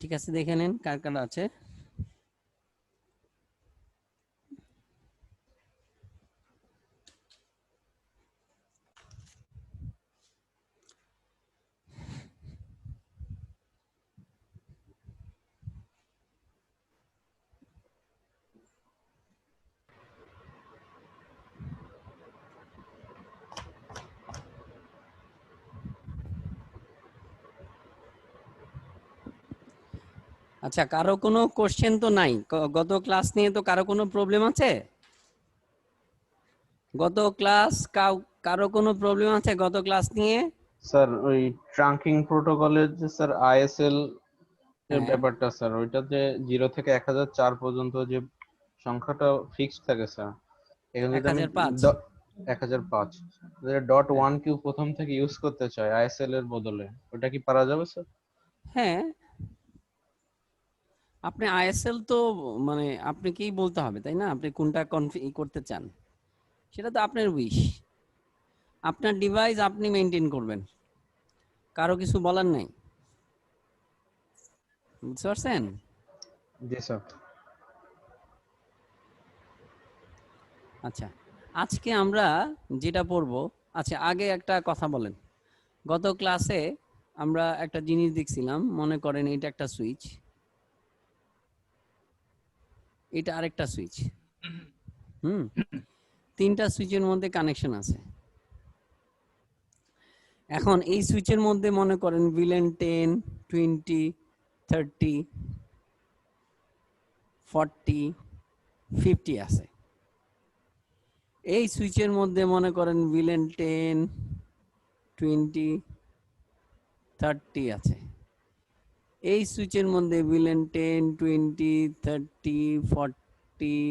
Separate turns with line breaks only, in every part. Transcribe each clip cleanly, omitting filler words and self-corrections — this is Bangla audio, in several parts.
ঠিক আছে, দেখে নেন কার কার আছে। আচ্ছা, কারো কোনো কোশ্চেন তো নাই? গত ক্লাস নিয়ে তো কারো কোনো প্রবলেম আছে? গত ক্লাস কারো কোনো প্রবলেম আছে গত ক্লাস নিয়ে?
স্যার ওই ট্রাঙ্কিং প্রোটোকলের যে স্যার আইএসএল এর
হ্যাঁ,
ব্যাপারটা স্যার, ওইটাতে 0 থেকে 1004 পর্যন্ত যে সংখ্যাটা ফিক্সড থাকে স্যার, এখানে যদি আমি
1005।
1005 ডট ওয়ান কিউ প্রথম থেকে ইউজ করতে চাই আইএসএল এর বদলে, ওটা কি পারা যাবে স্যার?
হ্যাঁ, আপনি আইএসএল তো মানে আপনাকেই বলতে হবে, তাই না? আপনি কোনটা কনফিগ করতে চান সেটা তো আপনার উইশ, আপনার ডিভাইস আপনি মেনটেন করবেন, কারো কিছু বলার নাই। বুঝতে পারছেন?
জি স্যার।
আচ্ছা, আজকে আমরা যেটা পড়বো, আচ্ছা আগে একটা কথা বলেন, গত ক্লাসে আমরা একটা জিনিস দেখছিলাম, মনে করেন এটা একটা সুইচ, এটা আরেকটা সুইচ, তিনটা সুইচের মধ্যে কানেকশন আছে। এখন এই সুইচের মধ্যে মনে করেন ভিলেন 10, 20, 30, 40, 50 আছে। এই সুইচের মধ্যে মনে করেন ভিলেন 10, 20, 30 আছে। এই সুইচের মধ্যে ভিলেন 10, 20, 30, 40,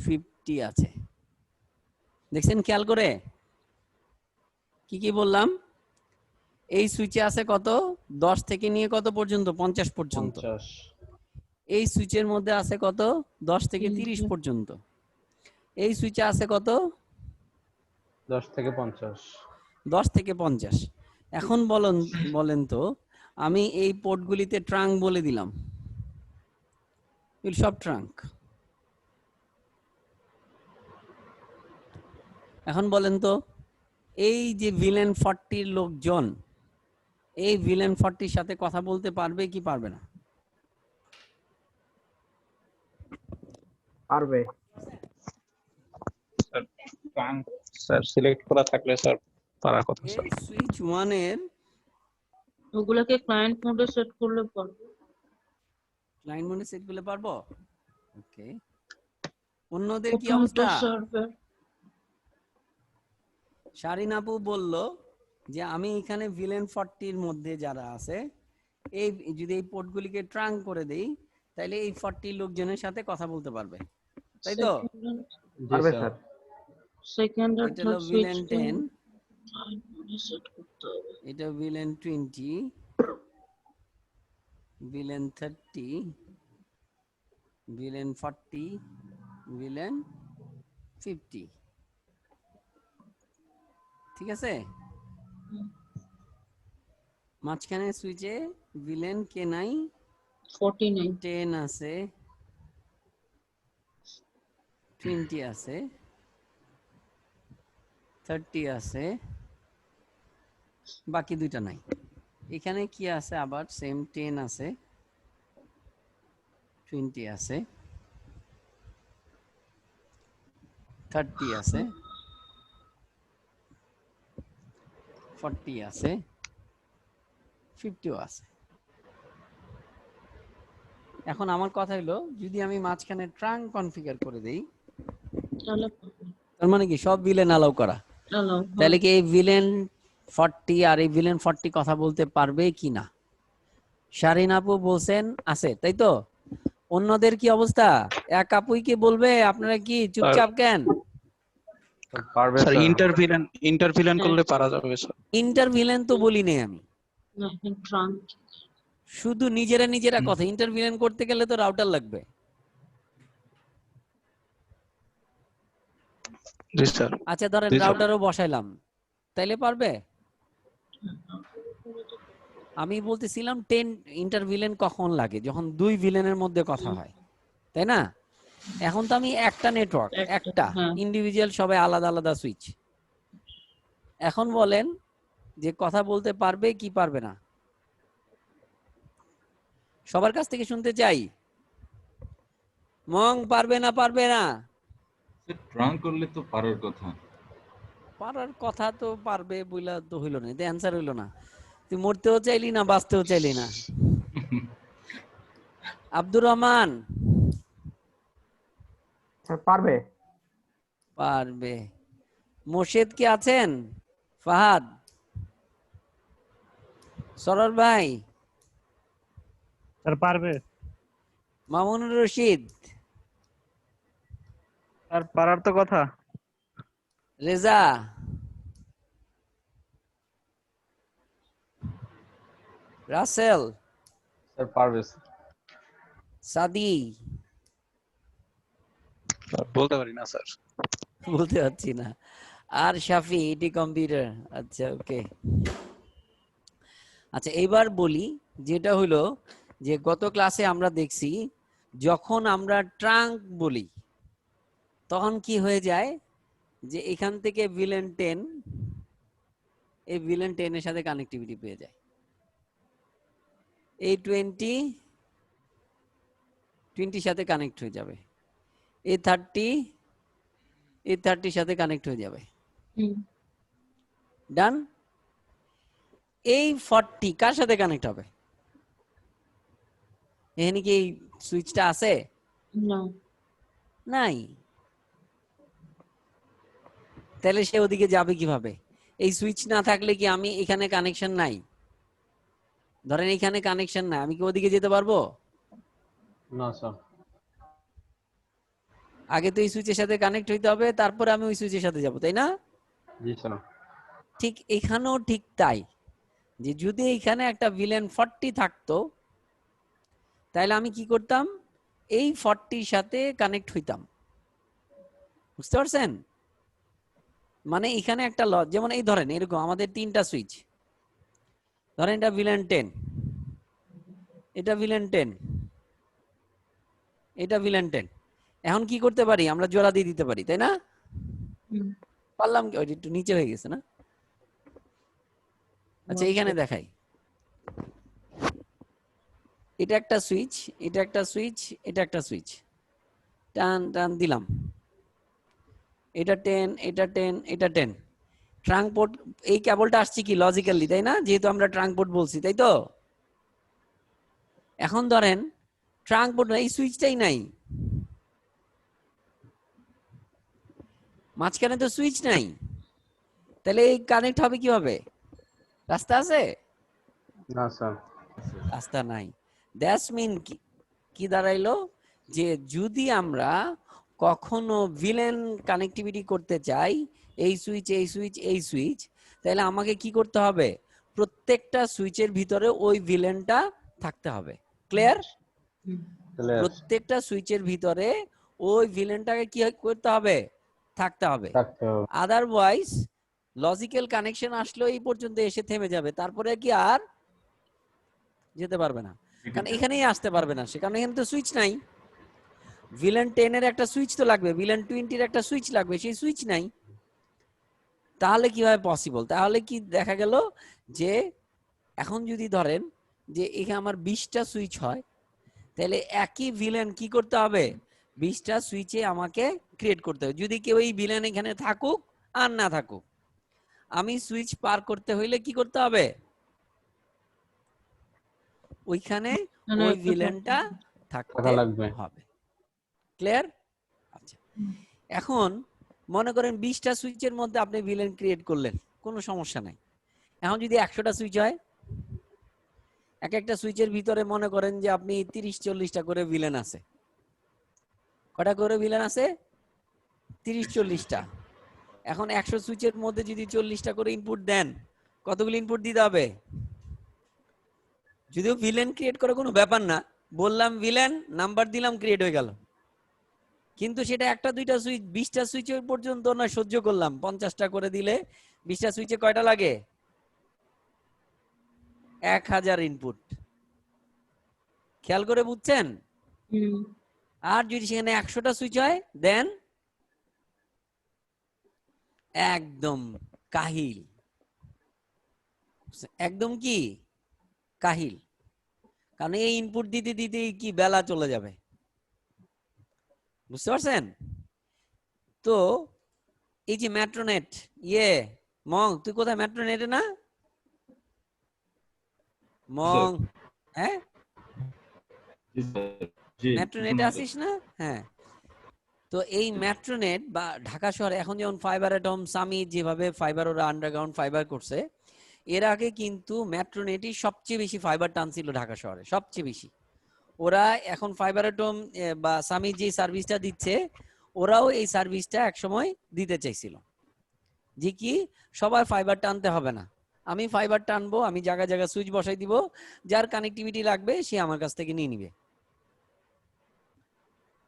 50 আছে। দেখছেন খেয়াল করে কি কি বললাম? এই সুইচে আছে কত? 10 থেকে নিয়ে কত পর্যন্ত? 50 পর্যন্ত।
50।
এই সুইচের মধ্যে আছে কত? 10 থেকে 30 পর্যন্ত। এই সুইচে আছে কত?
10 থেকে 50।
10 থেকে 50। এখন বলেন তো, আমি এই পোর্টগুলিতে ট্রাঙ্ক বলে দিলাম, সব ট্রাঙ্ক। এখন বলেন তো, এই যে ভিলেন 40 লোকজন, এই ভিলেন 40 সাথে কথা বলতে পারবে কি পারবে না?
পারবে
স্যার সিলেক্ট করা থাকলে স্যার পারার কথা স্যার।
এই সুইচ 1 এর
ওগুলোকে ক্লায়েন্ট মোডে সেট করলে পারবে।
ক্লায়েন্ট মোডে সেট করলে পারবো। ওকে, অন্যদের কি
ওপেন টু
অবস্থা?
সার্ভার।
শারিন আপু বলল যে আমি এখানে ভিলেন 40 এর মধ্যে যারা আছে, এই যদি এই পোর্টগুলিকে ট্রাঙ্ক করে দেই, তাহলে এই 40 লোকজনের সাথে কথা বলতে পারবে, তাই তো?
জি
পারবে
স্যার।
স্যার।
সেকেন্ড আর
এটা হলো
থার্ড
ভিলেন
সুইচ
10,
সেট করতে হবে।
এটা ভিলেন 20, ভিলেন 30, ভিলেন 40, ভিলেন 50। ঠিক আছে? মাঝখানে সুইচে ভিলেন কে নাই?
49
10 আছে, 20 আছে, 30 আছে, বাকি দুইটা নাই। এখানে কি আছে? আবার সেম 10 আছে, 20 আছে, 30 আছে, 40 আছে, 50 আছে। এখন আমার কথা হলো, যদি আমি মাঝখানে ট্রাঙ্ক কনফিগার করে দেই,
তাহলে
তার মানে কি সব ভিলেন অ্যালাউ করা,
allow
তাহলে কি এই ভিলেন 40 আর এই ভিলেন 40 কথা বলতে পারবে কি না? শারিন আপু বলছেন আছে, তাই তো? অন্যদের কি অবস্থা? এক আপুই কি বলবে? আপনারা কি চুপচাপ কেন?
পারবে
স্যার
স্যার।
ইন্টারভিলেন করলে পারা যাবে স্যার।
ইন্টারভিলেন তো বলি নাই আমি,
না ট্রাঙ্ক।
শুধু নিজেরা কথা। ইন্টারভিলেন করতে গেলে তো রাউটার লাগবে।
জি স্যার।
আচ্ছা ধরেন
জি স্যার।
রাউটারও বসাইলাম, তাইলে পারবে? আমি বলতেছিলাম 10 ইন্টারভিলেন কখন লাগে, যখন দুই ভিলেনের মধ্যে কথা হয়, তাই না? এখন তো আমি একটা নেটওয়ার্ক, একটা
হ্যাঁ
ইন্ডিভিজুয়াল, সবাই আলাদা আলাদা সুইচ। এখন বলেন যে কথা বলতে পারবে কি পারবে না, সবার কাছ থেকে শুনতে চাই। মং পারবে না পারবে না?
ট্রাঙ্ক করলে তো পারার কথা।
পারার কথা তো পারবে বইলা তো হইল না, অ্যান্সার হইল না। তুই মরতেও চাইলি না, বাঁচতেও চাইলি না। আব্দুর রহমান
স্যার পারবে।
পারবে। মোর্শেদ কি আছেন? ফাহাদ, সরর ভাই,
স্যার পারবে।
মামুনুর রশিদ,
আর পারার তো কথা।
রেজা, রাসেল,
স্যার পারবে স্যার।
সাদি,
বলতে পারি না স্যার।
বলতে পারছি না। আর শাফি, এটি কম্পিউটার। আচ্ছা ওকে। আচ্ছা এইবার বলি, যেটা হলো যে গত ক্লাসে আমরা দেখছি যখন আমরা ট্রাঙ্ক বলি তখন কি হয়ে যায়, যে এখান থেকে ভিলেন 10, এই ভিলেন 10 এর সাথে কানেক্টিভিটি পেয়ে যায়। এই 20 সাথে কানেক্ট হয়ে যাবে, এই 30 সাথে কানেক্ট হয়ে যাবে। ডান। এই 40 কার সাথে কানেক্ট হবে? এখানে কি এই সুইচটা আছে?
না
নাই। তাহলে সে ওদিকে যাবে কিভাবে? এই সুইচ না থাকলে কি আমি এখানে কানেকশন নাই, ধরেন এখানে কানেকশন নাই, আমি কি ওদিকে যেতে পারবো?
না স্যার।
আগে তো এই সুইচের সাথে কানেক্ট হইতে হবে, তারপরে আমি ওই সুইচের সাথে যাব, তাই না?
জি স্যার।
ঠিক এখানেও ঠিক তাই, যে যদি এখানে একটা ভিলেন 40 থাকতো তাহলে আমি কি করতাম, এই 40 সাথে কানেক্ট হইতাম। বুঝতে পারছেন? মানে এখানে একটা লজ, যেমন এই ধরেন এরকম আমাদের 3টা সুইচ, ধরেন এটা ভিলেন 10, এটা ভিলেন 10, এটা ভিলেন 10। এখন কি করতে পারি, আমরা জোড়া দিয়ে দিতে পারি, তাই না? পারলাম কি? ওই একটু নিচে হয়ে গেছে না? আচ্ছা এইখানে দেখাই, এটা একটা সুইচ, এটা একটা সুইচ, এটা একটা সুইচ, টান টান দিলাম, এটা 10, এটা 10, এটা 10। ট্রাঙ্ক পোর্ট, এই কেবলটা আসছে কি লজিক্যালি, তাই না? যেহেতু আমরা ট্রাঙ্ক পোর্ট বলছি, তাই তো? এখন ধরেন ট্রাঙ্ক পোর্ট এই সুইচটাই নাই, মাঝখানে তো সুইচ নাই, তাহলে এই কানেক্ট হবে কিভাবে? রাস্তা আছে?
না স্যার।
রাস্তা নাই। দ্যাটস মিন কি দাঁড়াইলো, যে যদি আমরা কখনো ভিলেন কানেক্টিভিটি করতে চাই, এই সুইচ এই সুইচ এই সুইচ, তাহলে আমাকে কি করতে হবে, প্রত্যেকটা সুইচের ভিতরে ওই ভিলেনটা থাকতে হবে। ক্লিয়ার? প্রত্যেকটা সুইচের ভিতরে ওই ভিলেনটাকে কি করতে হবে, থাকতে হবে। আদারওয়াইজ লজিক্যাল কানেকশন আসলো এই পর্যন্ত এসে থেমে যাবে, তারপরে কি আর যেতে পারবে না, কারণ এখানেই আসতে পারবে না সে, কারণ এখানে তো সুইচ নাই। ভিলেন 10 এর একটা সুইচ তো লাগবে, ভিলেন 20 এর একটা সুইচ লাগবে, সেই সুইচ নাই। তাহলে কিভাবে পসিবল? তাহলে কি দেখা গেল যে এখন যদি ধরেন যে এখানে আমার 20টা সুইচ হয়, তাহলে একই ভিলেন কি করতে হবে, 20টা সুইচে আমাকে ক্রিয়েট করতে হবে। যদি কেউ এই ভিলেন এখানে থাকুক আর না থাকুক, আমি সুইচ পার করতে হইলে কি করতে হবে, ওইখানে ওই ভিলেনটা থাকতে হবে। ক্লিয়ার? আচ্ছা এখন মনে করেন 20টা সুইচের মধ্যে আপনি ভিলেন ক্রিয়েট করলেন, কোনো সমস্যা নাই। এখন যদি 100টা সুইচ হয়, এক একটা সুইচের ভিতরে মনে করেন যে আপনি 30-40টা করে ভিলেন আছে। কটা করে ভিলেন আছে? 30-40টা। এখন 100 সুইচের মধ্যে যদি 40টা করে ইনপুট দেন, কতগুলো ইনপুট দিতে হবে? যদিও ভিলেন ক্রিয়েট করা কোনো ব্যাপার না, বললাম ভিলেন, নাম্বার দিলাম, ক্রিয়েট হয়ে গেল। কিন্তু সেটা একটা দুইটা সুইচ, 20টা সুইচ পর্যন্ত না সহ্য করলাম, 50টা করে দিলে 20টা সুইচে কয়টা লাগে? 1000 ইনপুট। খেয়াল করে বুঝছেন? আর যদি সেখানে 100টা সুইচ হয় দেন একদম কাহিল, একদম কি কাহিল, কারণ এই ইনপুট দিতে দিতে কি বেলা চলে যাবে, বুঝতে পারছেন? তো এই যে মেট্রোনেট, মং তুই কোথায়? মেট্রোনেটে না মং? হ্যাঁ
জি স্যার, জি
মেট্রোনেটে আসিস না? হ্যাঁ। তো এই মেট্রোনেট বা ঢাকা শহরে এখন যেমন ফাইবার এট হোম, সামিট যেভাবে ফাইবার ওরা আন্ডারগ্রাউন্ড ফাইবার করছে, এর আগে কিন্তু মেট্রোনেটই সবচেয়ে বেশি ফাইবার টানছিল ঢাকা শহরে, সবচেয়ে বেশি। ওরা এখন ফাইবার এট হোম বা সামিট যে সার্ভিসটা দিচ্ছে, ওরাও এই সার্ভিসটা একসময় দিতে চাইছিল, যে কি সবাই ফাইবার টানতে হবে না, আমি ফাইবার টানবো, আমি জায়গায় জায়গায় সুইচ বসাই দিব, যার কানেক্টিভিটি লাগবে সে আমার কাছ থেকে নিয়ে নিবে।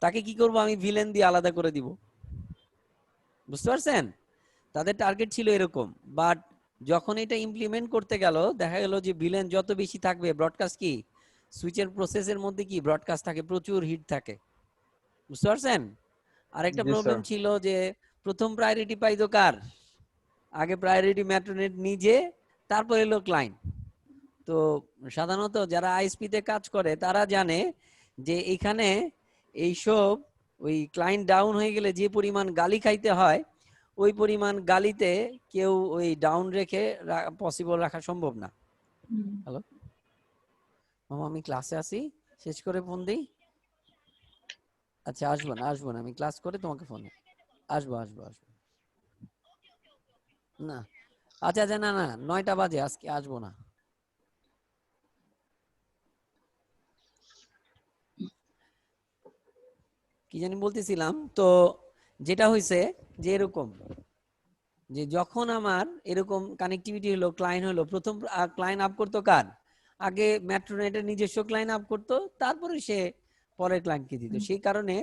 তাকে কি করব, আমি ভিলেন দিয়ে আলাদা করে দিব, বুঝতে পারছেন? তাদের টার্গেট ছিল এরকম। বাট যখন এটা ইমপ্লিমেন্ট করতে গেল, দেখা গেল যে ভিলেন যত বেশি থাকবে, ব্রডকাস্ট কি সুইচের প্রসেসের মধ্যে কি ব্রডকাস্ট থাকে, প্রচুর হিট থাকে, বুঝতে পারছেন? আরেকটা
জি
প্রবলেম
স্যার।
ছিল যে প্রথম প্রায়োরিটি পাইতো কার? আগে প্রায়োরিটি মেট্রোনেট নিজে, তারপর এলো ক্লায়েন্ট। তো সাধারণত যারা আইএসপি তে কাজ করে তারা জানে যে এখানে এইসব ওই ক্লায়েন্ট ডাউন হয়ে গেলে যে পরিমাণ গালি খাইতে হয়, ওই পরিমাণ গালিতে কেউ ওই ডাউন রেখে পসিবল রাখা সম্ভব না। হ্যালো মামা, আমি ক্লাসে আছি, শেষ করে ফোন দিই। আচ্ছা আসবো না, আমি ক্লাস করে তোমাকে ফোন আসবো। না আচ্ছা আচ্ছা, না 9টা বাজে, আজকে আসবো না। কি জানি বলতেছিলাম, তো যেটা হয়েছে যে এরকম, যে যখন আমার এরকম কানেক্টিভিটি হলো, ক্লায়েন্ট হলো, প্রথম ক্লায়েন্ট আপ করতো কার? আগে মেট্রোনেটের নিজস্ব ক্লায়েন্ট আপ করতো, তারপরে সে পরের ক্লায়েন্টকে দিত। সেই কারণে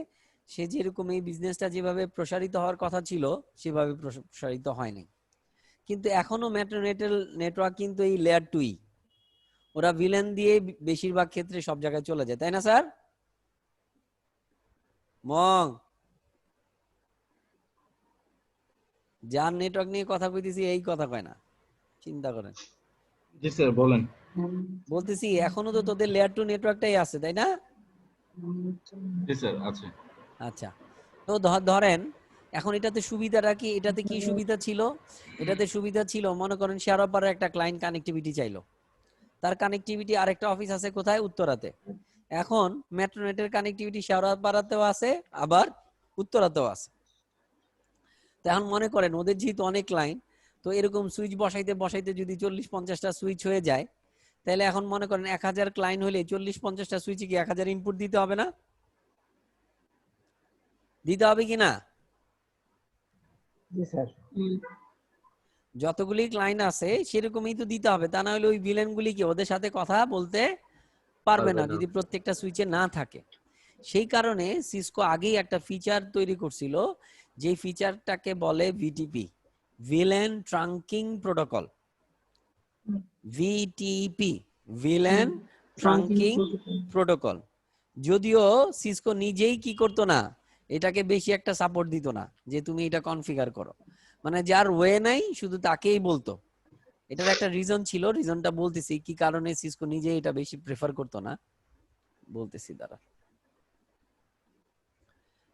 সে যেরকম এই বিজনেসটা যেভাবে প্রসারিত হওয়ার কথা ছিল সেভাবে প্রসারিত হয়নি। কিন্তু এখনো মেট্রোনেটের নেটওয়ার্ক কিন্তু এই লেয়ার 2, ওরা ভিলেন দিয়ে বেশিরভাগ ক্ষেত্রে সব জায়গায় চলে যায়, তাই না স্যার? মং, যার নেটওয়ার্ক নিয়ে কথা কইতেছি এই কথা কয় না, চিন্তা করেন।
জি স্যার বলেন।
বলতেছি এখনো তো তোদের লেয়ার 2 নেটওয়ার্কটাই আছে, তাই না?
জি স্যার আছে।
আচ্ছা, তো ধরেন এখন এটাতে সুবিধাটা কি? এটাতে কি সুবিধা ছিল? এটাতে সুবিধা ছিল, মনে করেন শেয়ারপাড়ার একটা ক্লায়েন্ট কানেক্টিভিটি চাইলো, তার কানেক্টিভিটি আরেকটা অফিস আছে কোথায়? উত্তরাতে। এখন মেট্রোনেটের কানেক্টিভিটি শেয়ারপাড়াতেও আছে, আবার উত্তরাতেও আছে। তো এখন মনে করেন ওদের যেহেতু অনেক ক্লায়েন্ট, তো এরকম সুইচ বসাইতে বসাইতে যদি 40-50টা সুইচ হয়ে যায়, তাহলে এখন মনে করেন 1000 ক্লায়েন্ট হলে 40-50টা সুইচে কি 1000 ইনপুট দিতে হবে না? দিতে হবে কি না? যতগুলি ক্লায়েন্ট আছে সেরকমই তো দিতে হবে, তা না হলে ওই ভিলেন গুলি কি ওদের সাথে কথা বলতে পারবে না যদি প্রত্যেকটা সুইচে না থাকে। সেই কারণে সিসকো আগেই একটা ফিচার তৈরি করছিল, যে ফিচারটাকে বলে VTP, villain trunking protocol. VTP, villain trunking protocol. যদিও সিসকো নিজেই কি করতো না, এটাকে বেশি একটা সাপোর্ট দিত না, যে তুমি এটা কনফিগার করো, মানে যার ওয়ে নাই শুধু তাকেই বলতো। এটার একটা রিজন ছিল, রিজনটা বলতেছি কি কারণে সিসকো নিজে এটা বেশি প্রেফার করতো না, বলতেছি দাঁড়া।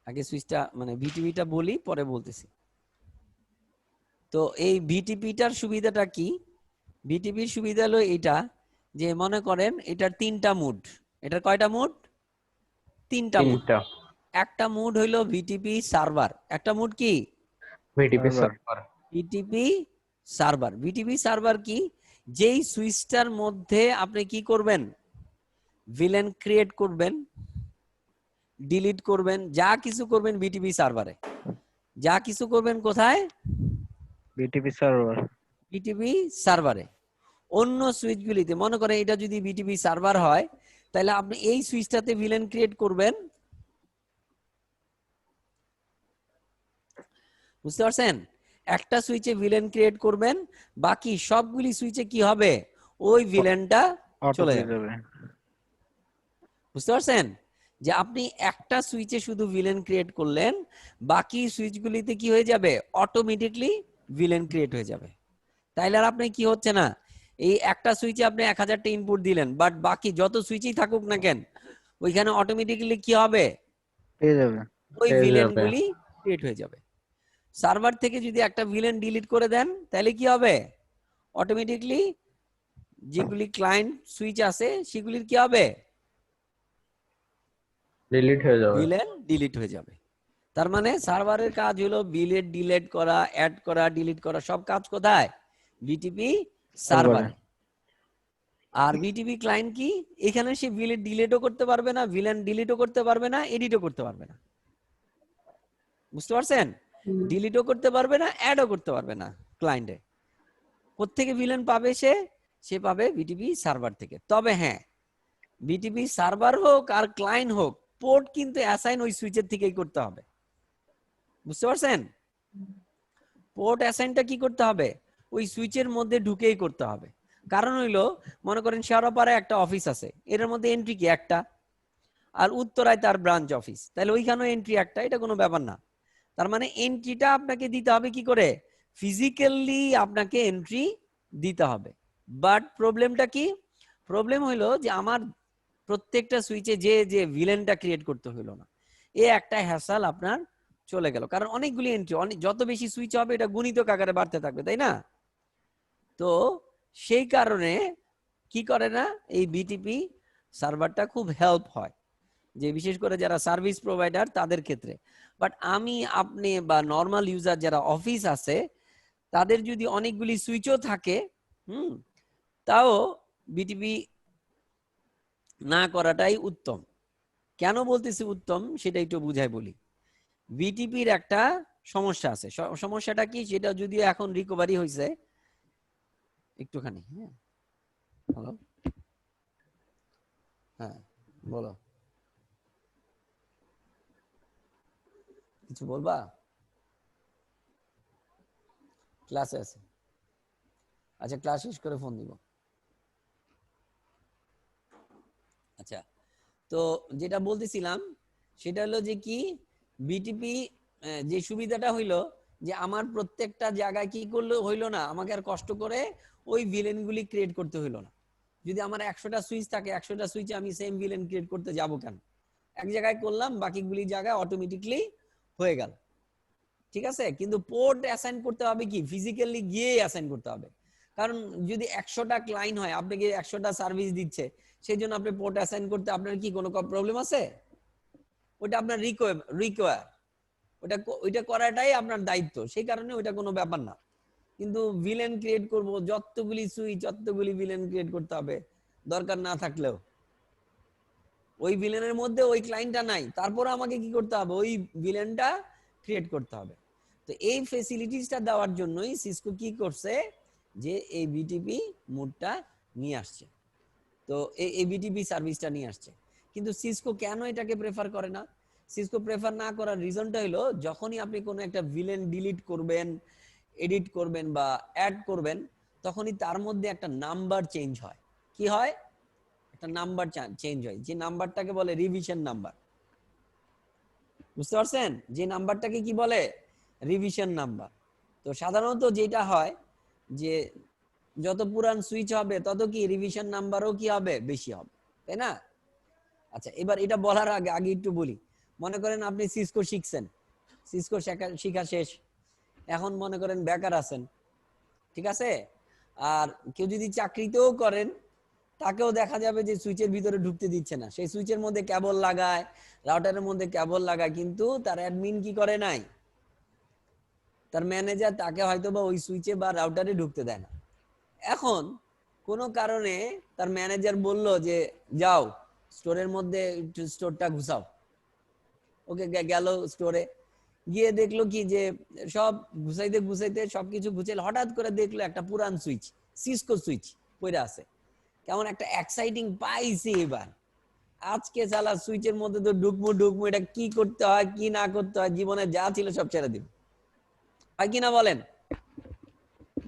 আগে সুইচটা মানে ভিটিপিটা বলি, পরে বলতেছি। তো এই ভিটিপিটার সুবিধাটা কি? ভিটিপির সুবিধা হলো এটা, যে মনে করেন এটার 3টা মুড। এটার কয়টা মুড? 3টা মুড। একটা মুড হইলো ভিটিপি সার্ভার, একটা মুড কি?
VTP server.
VTP server. VTP server কি? যেই সুইচটার মধ্যে আপনি কি করবেন? ভিলেন ক্রিয়েট করবেন, ডিলিট করবেন, যা কিছু করবেন ভিটিপি সার্ভারে। যা কিছু করবেন কোথায়?
BTP server.
ভিটিপি সার্ভারে। অন্য সুইচগুলিতে মনে করেন এটা যদি ভিটিপি সার্ভার হয়, তাহলে আপনি এই সুইচটাতে ভিলেন ক্রিয়েট করবেন, বুঝতে পারছেন? একটা সুইচে ভিলেন ক্রিয়েট করবেন, বাকি সবগুলি সুইচে কি হবে? ওই ভিলেনটা
অটো
চলে
হয়ে
যাবে।
যাবে।
বুঝতে পারছেন যে আপনি একটা সুইচে শুধু ভিলেন ক্রিয়েট করলেন, বাকি সুইচগুলিতে কি হয়ে যাবে, অটোমেটিকলি ভিলেন ক্রিয়েট হয়ে যাবে। তাইলে আর আপনি কি হচ্ছে না, এই একটা সুইচে আপনি 1000টা ইনপুট দিলেন, বাট বাকি যত সুইচই থাকুক না কেন ওইখানে অটোমেটিক্যালি কি হবে,
পেয়ে যাবে।
ওই
পেয়ে
ভিলেন
যাবে।
গুলি ক্রিয়েট হয়ে যাবে। সার্ভার থেকে যদি একটা ভিলেন ডিলিট করে দেন তাহলে কি হবে, অটোমেটিকলি যেগুলি ক্লায়েন্ট সুইচ আছে সেগুলির কি হবে,
ডিলিট হয়ে যাবে।
ভিলেন ডিলিট হয়ে যাবে। তার মানে সার্ভারের কাজ হলো ভিলেন ডিলিট করা, অ্যাড করা, ডিলিট করা, সব কাজ কোথায়, বিটিপি সার্ভারে। আর বিটিপি ক্লায়েন্ট কি, এখানে সে ভিলেন ডিলিটও করতে পারবে না, ভিলেন ডিলিটও করতে পারবে না, এডিটও করতে পারবে না। বুঝতে পারছেন, ডিলিটও করতে পারবে না, অ্যাডও করতে পারবে না। ক্লায়েন্টে কোত্থেকে ভিলেন পাবে, সে পাবে বিটিপি সার্ভার থেকে। তবে হ্যাঁ, বিটিপি সার্ভার হোক আর ক্লায়েন্ট হোক, পোর্ট কিন্তু অ্যাসাইন ওই সুইচের থেকেই করতে হবে। বুঝতে পারছেন, পোর্ট অ্যাসাইনটা কি করতে হবে, ওই সুইচের মধ্যে ঢুকেই করতে হবে। কারণ হইলো, মনে করেন শেওড়াপাড়ায় একটা অফিস আছে, এর মধ্যে এন্ট্রি কি একটা, আর উত্তরায় তার ব্রাঞ্চ অফিস, তাহলে ওইখানেও এন্ট্রি একটা, এটা কোনো ব্যাপার না। তার মানে এন্ট্রিটা আপনাকে দিতে হবে কি করে, ফিজিক্যালি আপনাকে এন্ট্রি দিতে হবে। বাট প্রবলেমটা কি, প্রবলেম হইলো যে আমার প্রত্যেকটা সুইচে যে ভিলেনটা ক্রিয়েট করতে হইলো না, এ একটা হ্যাসেল আপনার চলে গেল। কারণ অনেকগুলি এন্ট্রি, যত বেশি সুইচ হবে এটা গুণিতক আকারে বাড়তে থাকবে, তাই না? তো সেই কারণে কি করে না, এই বিটিপি সার্ভারটা খুব হেল্প হয়, যে বিশেষ করে যারা সার্ভিস প্রোভাইডার তাদের ক্ষেত্রে। বাট আমি, আপনি বা নর্মাল ইউজার যারা অফিস আছে, তাদের যদি অনেকগুলি সুইচও থাকে, তাও বিটিপি না করাটাই উত্তম। কেন বলতেছি উত্তম সেটা একটু বুঝাই বলি। বিটিপির একটা সমস্যা আছে, সমস্যাটা কি সেটা যদিও এখন রিকভারি হয়েছে একটুখানি। হ্যাঁ, হ্যালো, হ্যাঁ বলো, কিছু বলবা? ক্লাসে আছে, আচ্ছা ক্লাস শেষ করে ফোন দিব। আচ্ছা, তো যেটা বলতেছিলাম সেটা হলো যে কি, বিটিপি যে সুবিধাটা হইলো যে আমার প্রত্যেকটা জায়গায় কি করলো হইলো না, আমাকে আর কষ্ট করে ওই ভিলেনগুলি ক্রিয়েট করতে হইলো না। যদি আমার 100টা সুইচ থাকে, 100টা সুইচে আমি সেম ভিলেন ক্রিয়েট করতে যাব কেন, এক জায়গায় করলাম, বাকিগুলি জায়গায় অটোমেটিকলি হয়ে গেল। ঠিক আছে, কিন্তু পোর্ট অ্যাসাইন করতে হবে কি, ফিজিক্যালি গিয়ে অ্যাসাইন করতে হবে। কারণ যদি 100টা ক্লায়েন্ট হয়, আপনাকে 100টা সার্ভিস দিচ্ছে, সেই জন্য আপনি পোর্ট অ্যাসাইন করতে আপনার কি কোনো প্রবলেম আছে? ওটা আপনার রিকোয়ার, ওইটা করাটাই আপনার দায়িত্ব, সেই কারণে ওইটা কোনো ব্যাপার না। কিন্তু ভিলেন ক্রিয়েট করব, যতগুলি সুইচ যতগুলি ভিলেন ক্রিয়েট করতে হবে, দরকার না থাকলেও ওই ভিলেনের মধ্যে ওই ক্লায়েন্টটা নাই, তারপর আমাকে কি করতে হবে, ওই ভিলেনটা ক্রিয়েট করতে হবে। তো এই ফেসিলিটিসটা দেওয়ার জন্যই সিসকো কি করছে, যে এই বিটিপি মোডটা নিয়ে আসছে। তো এই বিটিপি সার্ভিসটা নিয়ে আসছে। কিন্তু সিসকো কেন এটাকে প্রেফার করে না? সিসকো প্রেফার না করার রিজনটা হলো, যখনই আপনি কোনো একটা ভিলেন ডিলিট করবেন, এডিট করবেন বা অ্যাড করবেন, তখনই তার মধ্যে একটা নাম্বার চেঞ্জ হয়। কি হয়? একটা নাম্বার চেঞ্জ হয়, যে নাম্বারটাকে বলে রিভিশন নাম্বার। বুঝতে পারছেন, যে নাম্বারটাকে কি বলে, রিভিশন নাম্বার। তো সাধারণত যেটা হয় যে যত পুরান সুইচ হবে তত কি রিভিশন নাম্বারও কি হবে, বেশি হবে, তাই না? আচ্ছা, এবার এটা বলার আগে আগে একটু বলি। মনে করেন আপনি সিসকো শিখছেন, সিসকো শিখা শেষ, এখন মনে করেন বেকার আছেন, ঠিক আছে? আর কেউ যদি চাকরিতেও করেন, তাকেও দেখা যাবে যে সুইচের ভিতরে ঢুকতে দিচ্ছে না, সেই সুইচের মধ্যে কেবল লাগায়, রাউটারের মধ্যে কেবল লাগায়, কিন্তু তার অ্যাডমিন কি করে নাই, তার ম্যানেজার তাকে হয়তো বা ওই সুইচে বা রাউটারে ঢুকতে দেয় না। এখন কোনো কারণে তার ম্যানেজার বলল যে যাও স্টোরের মধ্যে একটু স্টোরটা ঘুষাও। ওকে গেল স্টোরে, গিয়ে দেখলো কি যে সব ঘুষাইতে ঘুষাইতে সবকিছু ঘুষাইলে হঠাৎ করে দেখলো একটা পুরান সুইচ, সিসকো সুইচ পড়ে আছে। কেমন একটা এক্সাইটিং পাইছি, এবার আজকে চালা সুইচের মধ্যে তো ঢুকবো, এটা কি করতে হয় কি না করতে হয়, জীবনে যা ছিল সব ছেড়ে দিব, হয় কিনা বলেন?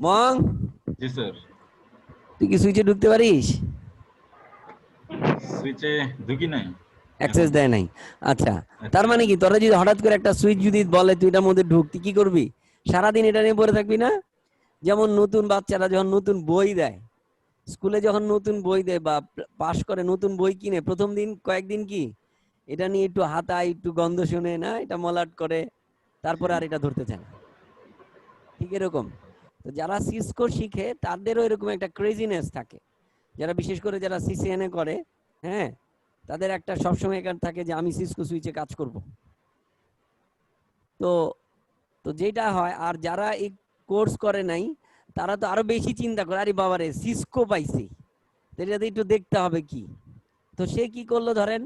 মং
জি স্যার।
তুই কি সুইচে ঢুকতে পারিস?
সুইচে ঢুকি নাই।
অ্যাক্সেস দেয় নাই। আচ্ছা, তার মানে কি তোরা যদি হঠাৎ করে একটা সুইচ যদি বলে তুই এটার মধ্যে ঢুক, তুই কি করবি? সারাদিন এটা নিয়ে পড়ে থাকবি না? যেমন নতুন বাচ্চারা যখন নতুন বই দেয়, স্কুলে যখন নতুন বই দেয় বা পাশ করে নতুন বই কিনে, প্রথম দিন কয়েকদিন কি এটা নিয়ে একটু হাতায়, একটু গন্ধ শুনে না, এটা মলাট করে, তারপরে আর এটা ধরতে চায় না। ঠিক এরকম তো যারা সিসকো শিখে তাদেরও এরকম একটা ক্রেজিনেস থাকে, যারা বিশেষ করে যারা সিসিএনএ করে, হ্যাঁ, তাদের একটা সবসময় এখানে থাকে যে আমি সিসকো সুইচে কাজ করব। তো তো যেটা হয়, আর যারা এই কোর্স করে নাই তারা তো আরো বেশি চিন্তা করে, আরে বাবারে সিসকো পাইছি, এটাতে একটু দেখতে হবে কি। তো সে কি করলো, ধরেন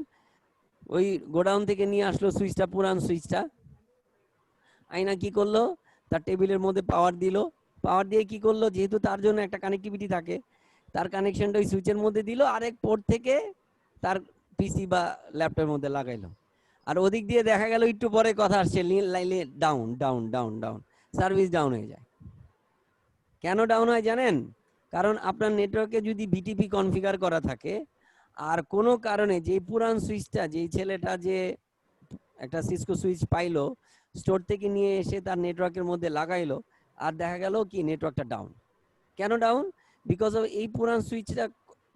ওই গোডাউন থেকে নিয়ে আসলো সুইচটা, পুরান সুইচটা, আইনা কি করলো, তার টেবিলের মধ্যে পাওয়ার দিল, পাওয়ার দিয়ে কি করলো, যেহেতু তার জন্য একটা কানেক্টিভিটি থাকে, তার কানেকশনটা ওই সুইচের মধ্যে দিল, আরেক পোর্ট থেকে তার পিসি বা ল্যাপটপের মধ্যে লাগাইলো। আর ওদিক দিয়ে দেখা গেল একটু পরে কথা আসছে, লাইলে down down down down, service down হয়ে যায়। কেন ডাউন হয় জানেন? কারণ আপনার নেটওয়ার্কে যদি বিটিপি কনফিগার করা থাকে, আর কোনো কারণে যে পুরান সুইচটা, যেই ছেলেটা যে একটা সিসকো সুইচ পাইলো, স্টোর থেকে নিয়ে এসে তার নেটওয়ার্কের মধ্যে লাগাইলো, আর দেখা গেল কি নেটওয়ার্কটা ডাউন। কেন ডাউন? বিকজ অফ এই পুরান সুইচটা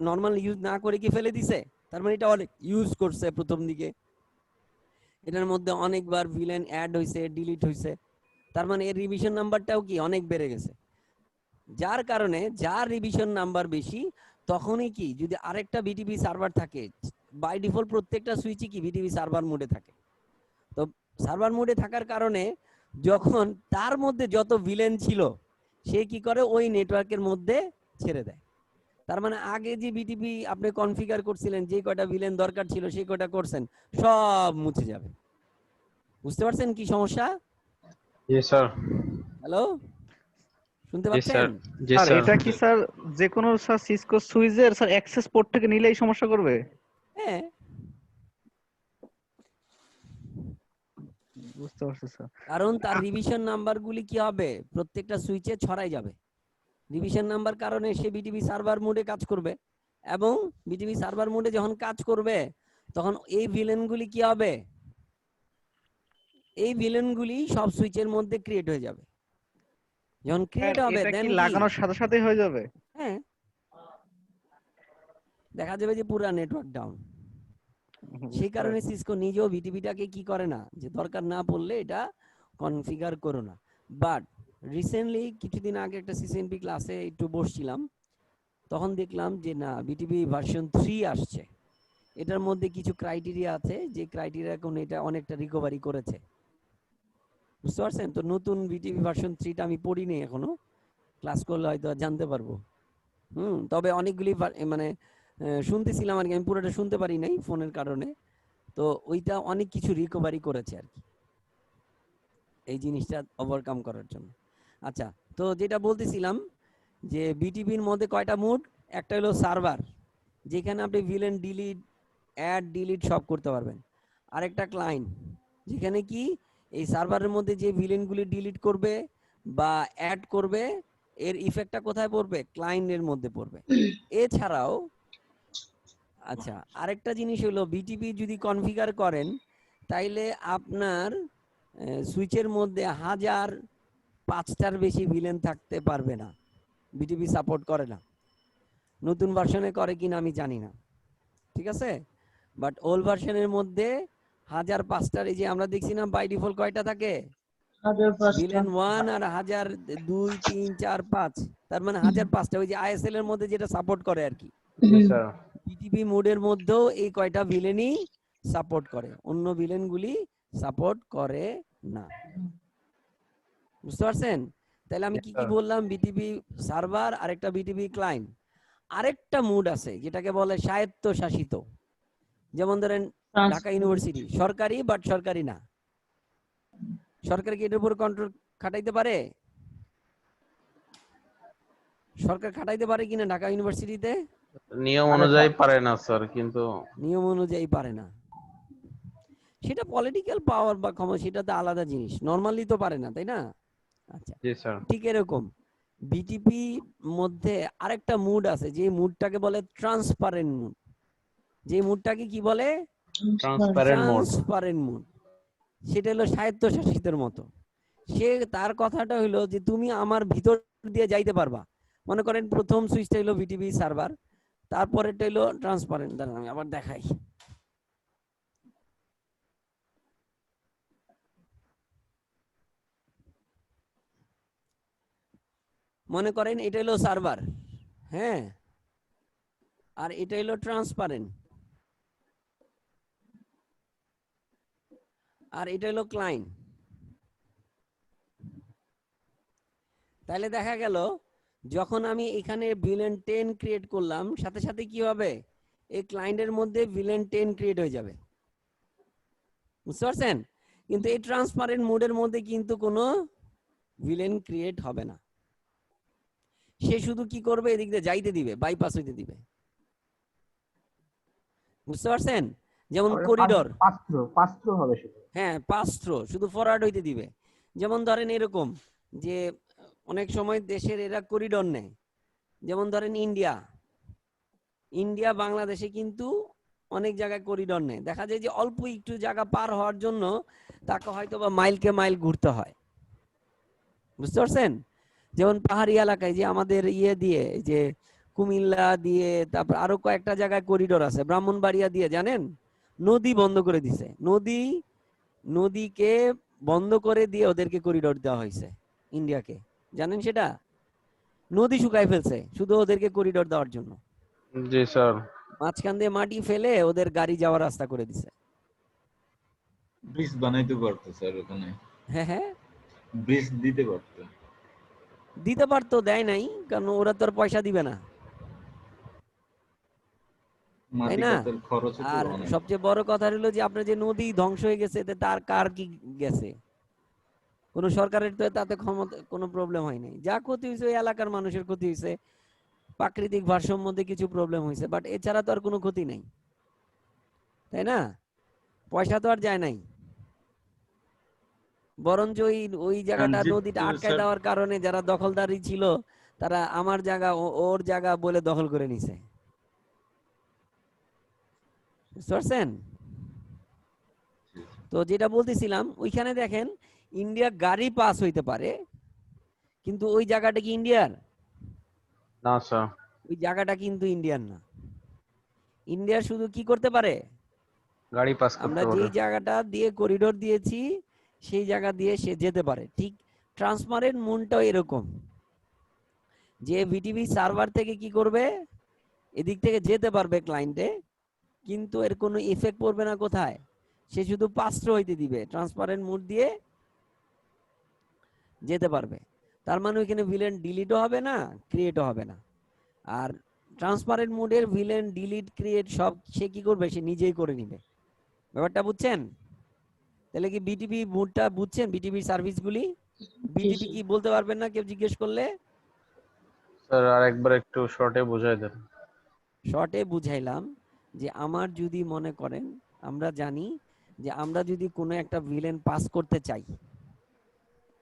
নর্মাল ইউজ না করে কি ফেলে দিছে, তার মানে এটা অনেক ইউজ করছে প্রথম দিকে, এটার মধ্যে অনেকবার ভিলেন অ্যাড হয়েছে, ডিলিট হয়েছে, তার মানে এর রিভিশন নাম্বারটাও কি অনেক বেড়ে গেছে। যার কারণে যার রিভিশন নাম্বার বেশি, তখনই কি যদি আরেকটা বিটিপি সার্ভার থাকে, বাই ডিফল্ট প্রত্যেকটা সুইচই কি বিটিপি সার্ভার মোডে থাকে। তো সার্ভার মোডে থাকার কারণে যখন তার মধ্যে যত ভিলেন ছিল, সে কি করে ওই নেটওয়ার্কের মধ্যে ছেড়ে দেয়। তার মানে আগে যে বিটিপি আপনি কনফিগার করছিলেন, যে কয়টা ভিলেন দরকার ছিল সেই কয়টা করছেন, সব মুছে যাবে। বুঝতে পারছেন কি সমস্যা?
জি স্যার।
হ্যালো, শুনতে
জি স্যার।
পাচ্ছেন?
জি
স্যার
স্যার।
এটা কি স্যার যে কোনো স্যার সিসকো সুইচের স্যার অ্যাক্সেস পোর্ট থেকে নিলেই সমস্যা করবে?
হ্যাঁ,
বুঝতে পারছি স্যার।
কারণ তার রিভিশন নাম্বারগুলি কি হবে, প্রত্যেকটা সুইচে ছড়াই যাবে। রিভিশন নাম্বার কারণে সে বিটিপি সার্ভার মোডে কাজ করবে, এবং বিটিপি সার্ভার মোডে যখন কাজ করবে তখন এই ভিলেনগুলি কি হবে, এই ভিলেনগুলি সব সুইচের মধ্যে ক্রিয়েট হয়ে যাবে। যখন ক্রিয়েট হবে
এটা
দেন
কি
কি,
লাগানোর সাথে সাথেই হয়ে যাবে?
হ্যাঁ, দেখা যাবে যে পুরো নেটওয়ার্ক ডাউন। সেই কারণে সিসকো নিজেও বিটিপিটাকে কি করে না, যে দরকার না পড়লে এটা কনফিগার করো না। বাট রিসেন্টলি কিছুদিন আগে একটা সিসিএনপি ক্লাসে একটু বসছিলাম, তখন দেখলাম যে না, বিটিপি ভার্সন 3 আসছে, এটার মধ্যে কিছু ক্রাইটেরিয়া আছে, যে ক্রাইটেরিয়া কোন এটা অনেকটা রিকভারি করেছে। বুঝতে পারছেন? তো নতুন বিটিপি ভার্সন 3টা আমি পড়িনি এখনো, ক্লাস করলে হয়তো জানতে পারবো। তবে অনেকগুলি মানে শুনতেছিলাম আর কি, আমি পুরোটা শুনতে পারি নাই ফোনের কারণে। তো ওইটা অনেক কিছু রিকভারি করেছে আর কি, এই জিনিসটা ওভারকাম করার জন্য। আচ্ছা, তো যেটা বলতেছিলাম যে বিটিপির মধ্যে কয়টা মোড, একটা হলো সার্ভার, যেখানে আপনি ভিলেন ডিলিট, অ্যাড, ডিলিট সব করতে পারবেন। আরেকটা ক্লায়েন্ট, যেখানে কি এই সার্ভারের মধ্যে যে ভিলেনগুলি ডিলিট করবে বা অ্যাড করবে, এর ইফেক্টটা কোথায় পড়বে, ক্লায়েন্টের মধ্যে পড়বে। এছাড়াও আচ্ছা, আরেকটা জিনিস হলো বিটিপি যদি কনফিগার করেন, তাইলে আপনার সুইচের মধ্যে 1005টার বেশি ভিলেন থাকতে পারবে না, বিটিপি সাপোর্ট করে না। নতুন ভার্সনে করে কিনা আমি জানি না, ঠিক আছে, বাট ওল্ড ভার্সনের মধ্যে 1005টার, এই যে আমরা দেখছি না বাই ডিফল্ট কয়টা থাকে, ভিলেন 1 আর 1002 3 4 5, তার মানে 1005টা, ওই যে আইএসএল এর মধ্যে যেটা সাপোর্ট করে আর কি।
জি স্যার।
বিটিপি মোডের মধ্যেও এই কয়টা ভিলেনই সাপোর্ট করে, অন্য ভিলেনগুলি সাপোর্ট করে না। বুঝতে পারছেন? তাহলে আমি কি কি বললাম, বিটিপি সার্ভার, আরেকটা বিটিপি ক্লায়েন্ট, আরেকটা মুড আছে যেটাকে বলে স্বায়ত্তশাসিত। যেমন ধরেন ঢাকা ইউনিভার্সিটি সরকারি, বাট সরকারি না। সরকার কি এটার উপর কন্ট্রোল খাটাইতে পারে? সরকার খাটাইতে পারে কিনা ঢাকা ইউনিভার্সিটিতে?
নিয়ম অনুযায়ী পারে না স্যার, কিন্তু
নিয়ম অনুযায়ী পারে না। সেটা পলিটিক্যাল পাওয়ার বা ক্ষমতা, সেটা তো আলাদা জিনিস, নরমালি তো পারে না, তাই না? আচ্ছা,
জি স্যার।
ঠিক এরকম বিটিপি মধ্যে আরেকটা মুড আছে, যে মুডটাকে বলে ট্রান্সপারেন্ট মুড। যে মুডটাকে কি বলে?
Transparent mode.
Transparent mode. সেটা হলো স্বায়ত্তশাসিতের মতো। সে তার কথাটা হলো যে তুমি আমার ভিতর দিয়ে যাইতে পারবা। মনে করেন প্রথম সুইচটা হলো বিটিপি সার্ভার, তারপরেরটা হলো ট্রান্সপারেন্ট। দাঁড়ান আমি আবার দেখাই। মনে করেন এটা হলো সার্ভার, হ্যাঁ, আর এটা হলো ট্রান্সপারেন্ট, আর এটা হলো ক্লায়েন্ট। তাহলে দেখা গেল যখন আমি এখানে ভিলেন 10 ক্রিয়েট করলাম, সাথে সাথে কি হবে? এই ক্লায়েন্টের মধ্যে ভিলেন 10 ক্রিয়েট হয়ে যাবে। বুঝতে পারছেন? কিন্তু এই ট্রান্সপারেন্ট মোডের মধ্যে কিন্তু কোনো ভিলেন ক্রিয়েট হবে না। সে শুধু কি করবে? এদিক দিয়ে যাইতে দিবে, বাইপাস হইতে দিবে। বুঝতে পারছেন? যেমন করিডোর,
পাস্ত্র হবে শুধু।
হ্যাঁ, পাস্ত্র শুধু ফরওয়ার্ড হইতে দিবে। যেমন ধরেন এরকম যে অনেক সময় দেশের এরা করিডোর নেয়। যেমন ধরেন ইন্ডিয়া বাংলাদেশে কিন্তু অনেক জায়গায় করিডোর নেয়। দেখা যায় যে অল্প একটু জায়গা পার হওয়ার জন্য তাকে হয়তো বা মাইলকে মাইল ঘুরতে হয়। বুঝতে পারছেন? যেমন পাহাড়ি এলাকায় যে আমাদের ইয়ে দিয়ে, যে কুমিল্লা দিয়ে, তারপর আরো কয়েকটা জায়গায় করিডোর আছে, ব্রাহ্মণবাড়িয়া দিয়ে, জানেন নদী বন্ধ করে দিছে। নদীকে বন্ধ করে দিয়ে ওদেরকে করিডোর দেওয়া হয়েছে ইন্ডিয়াকে, জানেন সেটা? নদী শুকায় ফেলছে শুধু ওদেরকে করিডোর দেওয়ার জন্য।
জি স্যার।
মাঝখান দিয়ে মাটি ফেলে ওদের গাড়ি যাওয়ার রাস্তা করে দিছে।
ব্রিজ বানাইতে পারতো স্যার ওখানে,
হ্যাঁ হ্যাঁ,
ব্রিজ দিতে পারতো।
দিতে পারতো, দেয় নাই, কারণ ওরা তো আর পয়সা দিবে না, তাই
মাটি
না?
কাটার খরচ তো
আর
অনেক।
সবচেয়ে বড় কথা হলো যে আপনার যে নদী ধ্বংস হয়ে গেছে, এতে তার কার কি গেছে? কোন সরকারের তো তাতে ক্ষমতা, কোনো প্রবলেম হয় নাই। যা ক্ষতি হয়েছে ওই এলাকার মানুষের ক্ষতি হয়েছে, প্রাকৃতিক ভারসাম্যের মধ্যে কিছু প্রবলেম হয়েছে, বাট এছাড়া তো আর কোনো ক্ষতি নাই, তাই না? পয়সা তো আর যায় নাই, বরঞ্চ ওই জায়গাটা
ট্রানজিট
নদীটা আটকায়
স্যার,
দেওয়ার কারণে যারা দখলদারি ছিল তারা আমার জায়গা ওর জায়গা বলে দখল করে নিছে। বুঝতে পারছেন? তো যেটা বলতেছিলাম, ওইখানে দেখেন ইন্ডিয়া গাড়ি পাস হইতে পারে, কিন্তু ওই জায়গাটা কি ইন্ডিয়ার?
না স্যার।
ওই জায়গাটা কিন্তু ইন্ডিয়ার না। ইন্ডিয়া শুধু কি করতে পারে?
গাড়ি পাস
আমরা
করতে পারে।
যেই জায়গাটা দিয়ে করিডোর দিয়েছি সেই জায়গা দিয়ে সে যেতে পারে। ঠিক ট্রান্সপারেন্ট মুনটাও এরকম, যে ভিটিভি সার্ভার থেকে কি করবে? এদিক থেকে যেতে পারবে ক্লায়েন্টে, কিন্তু এর কোনো ইফেক্ট পড়বে না কোথায়? সে শুধু পাস্ত্র হইতে দিবে, ট্রান্সপারেন্ট মুড দিয়ে যেতে পারবে। তার মানে ওইখানে ভিলেন ডিলিটও হবে না, ক্রিয়েটও হবে না। আর ট্রান্সপারেন্ট মুডের ভিলেন ডিলিট ক্রিয়েট সব সে কি করবে? সে নিজেই করে নিবে। ব্যাপারটা বুঝছেন? তাহলে কি বিটিপি মুডটা বুঝছেন? বিটিপি সার্ভিসগুলি, বিটিপি কি বলতে পারবেন না কেউ জিজ্ঞেস করলে?
স্যার আর একবার একটু শর্টে বুঝাই দেন।
শর্টে বুঝাইলাম যে আমার যদি মনে করেন, আমরা জানি যে আমরা যদি কোনো একটা ভিলেন পাস করতে চাই,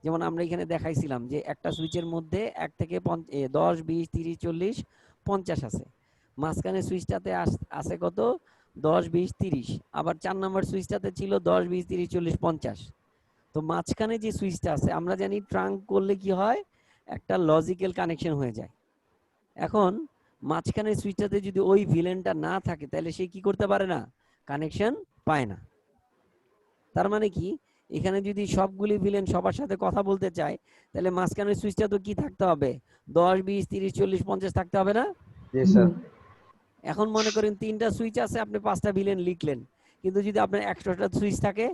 যেমন আমরা এখানে দেখাইছিলাম যে একটা সুইচের মধ্যে 1 থেকে 10, 20, 30, 40, 50 আছে। মাঝখানে সুইচটাতে আছে কত? 10, 20, 30। আবার 4 নাম্বার সুইচটাতে ছিল 10, 20, 30, 40, 50। তো মাঝখানে যে সুইচটা আছে আমরা জানি ট্রাঙ্ক করলে কি হয়? একটা লজিক্যাল কানেকশন হয়ে যায়। এখন মাঝখানে সুইচটাতে যদি ওই ভিলেনটা না থাকে তাহলে সে কি করতে পারে না? কানেকশন পায় না। তার মানে কি? এখানে যদি সবগুলি ভিলেন সবার সাথে কথা বলতে চায় তাহলে মাঝখানে সুইচটা তো কি থাকতে হবে? 10, 20, 30, 40, 50 থাকতে হবে না?
জি স্যার।
এখন মনে করেন 3টা সুইচ আছে, আপনি 5টা ভিলেন লিখলেন, কিন্তু যদি আপনার 100টা সুইচ থাকে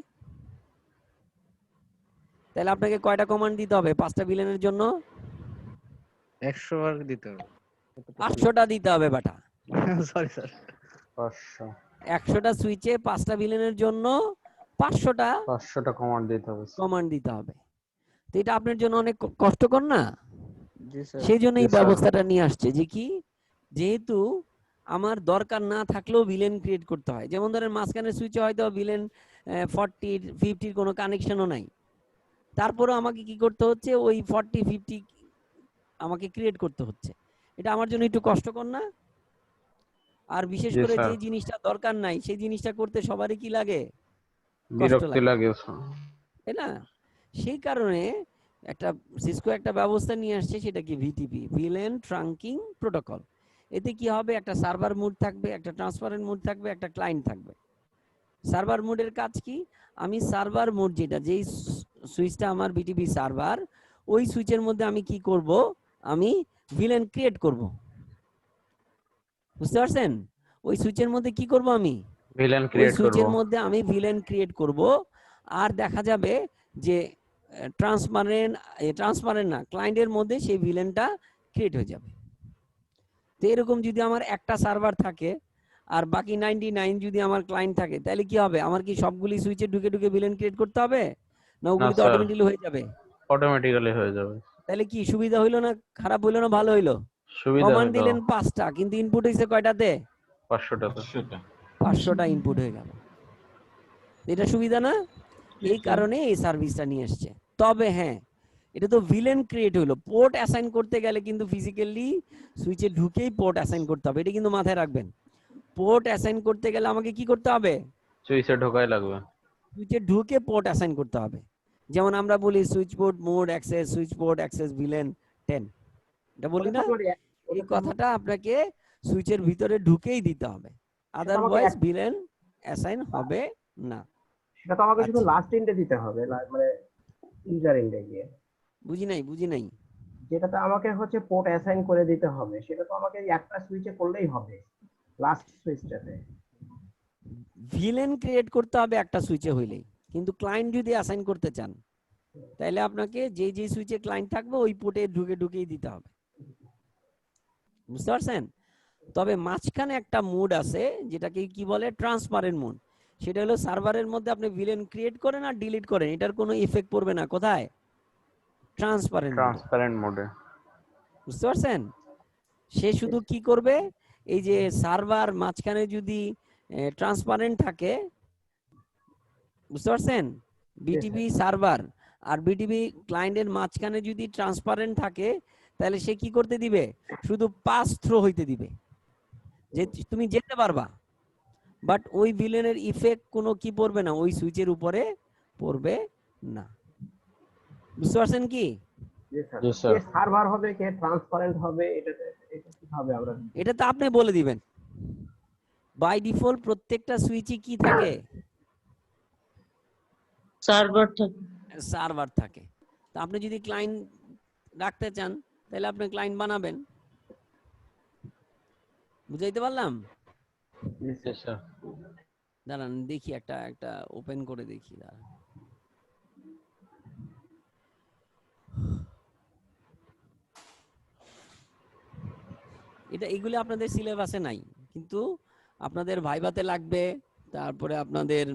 তাহলে আপনাকে কয়টা কমান্ড দিতে হবে 5টা ভিলেনের জন্য?
100 বার দিতে হবে।
800টা দিতে হবে বেটা।
Sorry sir.
500
100টা সুইচে 5টা ভিলেনের জন্য 500টা
500টা কমান্ড দিতে হবে।
কমান্ড দিতে হবে। তো এটা আপনার জন্য অনেক কষ্টকর না?
জি স্যার।
সেই জন্য এই
Yes, sir.
ব্যবস্থাটা নিয়ে আসছে, যে কি, যেহেতু আমার দরকার না থাকলেও ভিলেন ক্রিয়েট করতে হয়। যেমন ধরেন মাঝখানে সুইচে হয়তো ভিলেন 40, 50 কোনো কানেকশনও নাই, তারপরেও আমাকে কি করতে হচ্ছে? ওই 40, 50 আমাকে ক্রিয়েট করতে হচ্ছে। এটা আমার জন্য একটু কষ্টকর না? আর বিশেষ
জি
করে
স্যার,
যে জিনিসটা দরকার নাই সেই জিনিসটা করতে সবারই কি লাগে? কষ্ট
বিরক্তি
লাগে,
লাগে।
তাই না? সেই কারণে একটা সিসকো একটা ব্যবস্থা নিয়ে আসছে, সেটা কি ভিটিপি, ভিলেন ট্রাঙ্কিং প্রোটোকল। এতে কি হবে, একটা সার্ভার মোড থাকবে, একটা ট্রান্সপারেন্ট মোড থাকবে, একটা ক্লায়েন্ট থাকবে। সার্ভার মোডের কাজ কি, আমি সার্ভার মোড যেটা, যেই সুইচটা আমার বিটিপি সার্ভার, ওই সুইচের মধ্যে আমি কি করব, আমি ভিলেন ক্রিয়েট করব। বুঝতে পারছেন? ওই সুইচের মধ্যে কি করব, আমি
ভিলেন
ওই
ক্রিয়েট করব।
সুইচের মধ্যে আমি ভিলেন ক্রিয়েট করব। আর দেখা যাবে যে ট্রান্সপারেন্ট না, ক্লায়েন্টের মধ্যে সেই ভিলেনটা ক্রিয়েট হয়ে যাবে। তো এরকম যদি আমার একটা সার্ভার থাকে আর বাকি 99 যদি আমার ক্লায়েন্ট থাকে, তাহলে কি হবে, আমার কি সবগুলি সুইচে ঢুকে ঢুকে ভিলেন ক্রিয়েট করতে হবে, না
না
ওগুলিতে
স্যার,
অটোমেটিক্যালি হয়ে যাবে?
অটোমেটিক্যালি হয়ে যাবে।
তাহলে কি সুবিধা হইলো না খারাপ হইলো না ভালো হইলো?
সুবিধা
কমান্ড
হলো
দিলেন 5টা, কিন্তু ইনপুট হয়েছে কয়টাতে?
500টাতে।
500টা।
500টা ইনপুট হয়ে গেল। এটা সুবিধা না? এই কারণে এই সার্ভিসটা নিয়ে এসছে। তবে হ্যাঁ, এটা তো ভিলেন ক্রিয়েট হইলো, পোর্ট অ্যাসাইন করতে গেলে কিন্তু ফিজিক্যালি সুইচে ঢুকেই পোর্ট অ্যাসাইন করতে হবে, এটা কিন্তু মাথায় রাখবেন। পোর্ট অ্যাসাইন করতে গেলে আমাকে কি করতে হবে,
সুইচে ঢোকাই লাগবে।
সুইচে ঢুকে পোর্ট অ্যাসাইন করতে হবে। যেমন আমরা বলি switch port mode access, switch port access villain 10, এটা বলি
ওটা
না?
তো আমার
এই
ওটা তো
কথাটা আপনাকে সুইচের ভিতরে ঢুকেই দিতে হবে,
আমাকে
আদারওয়াইজ ভিলেন অ্যাসাইন হবে না।
সেটা তো আমাকে শুধু
আচ্ছা,
লাস্ট ইন্ডে দিতে হবে, মানে ইউজার ইন্ডে গিয়ে
বুঝি নাই।
যেটাতে আমাকে হচ্ছে পোর্ট অ্যাসাইন করে দিতে হবে, সেটা তো আমাকে এই একটা সুইচে করলেই হবে, লাস্ট সুইচটাতে।
ভিলেন ক্রিয়েট করতে হবে একটা সুইচে হইলেই, কিন্তু ক্লায়েন্ট যদি অ্যাসাইন করতে চান তাহলে আপনাকে যে সুইচে ক্লায়েন্ট থাকবে ওই পোর্টে ঢুকেই দিতে হবে। বুঝতে পারছেন? তবে মাঝখানে একটা মোড আছে যেটাকে কি বলে, ট্রান্সপারেন্ট মোড। সেটা হলো সার্ভারের মধ্যে আপনি ভিলেন ক্রিয়েট করেন আর ডিলিট করেন, এটার কোনো ইফেক্ট পড়বে না। কোথায়? ট্রান্সপারেন্ট মোডে।
ট্রান্সপারেন্ট মোডে।
বুঝতে পারছেন? সে শুধু কি করবে, এই যে সার্ভার মাঝখানে যদি ট্রান্সপারেন্ট থাকে, বুঝতে পারছেন, বিটিপি সার্ভার আর বিটিপি ক্লায়েন্টের মাঝখানে যদি ট্রান্সপারেন্ট থাকে, তাহলে সে কি করতে দিবে, শুধু পাস থ্রো হইতে দিবে, যে তুমি যেতে পারবা, বাট ওই ভিলেনের ইফেক্ট কোনো কি পড়বে না, ওই সুইচের উপরে পড়বে না। বুঝতে পারছেন কি?
জি স্যার।
জি স্যার।
কে সার্ভার হবে, কে ট্রান্সপারেন্ট হবে, এটা কিভাবে আমরা
এটা তো আপনি বলে দিবেন। বাই ডিফল্ট প্রত্যেকটা সুইচে কি থাকে,
সার্ভার থাকে।
সার্ভার থাকে। তো আপনি যদি ক্লায়েন্ট রাখতে চান তাহলে আপনি ক্লায়েন্ট বানাবেন। বুঝাইতে পারলাম?
জি স্যার।
দাঁড়ান দেখি একটা ওপেন করে দেখি, দাঁড়ান। এগুলো আপনাদের সিলেবাসে নাই, কিন্তু আপনাদের ভাইভাতে লাগবে। তারপরে আপনাদের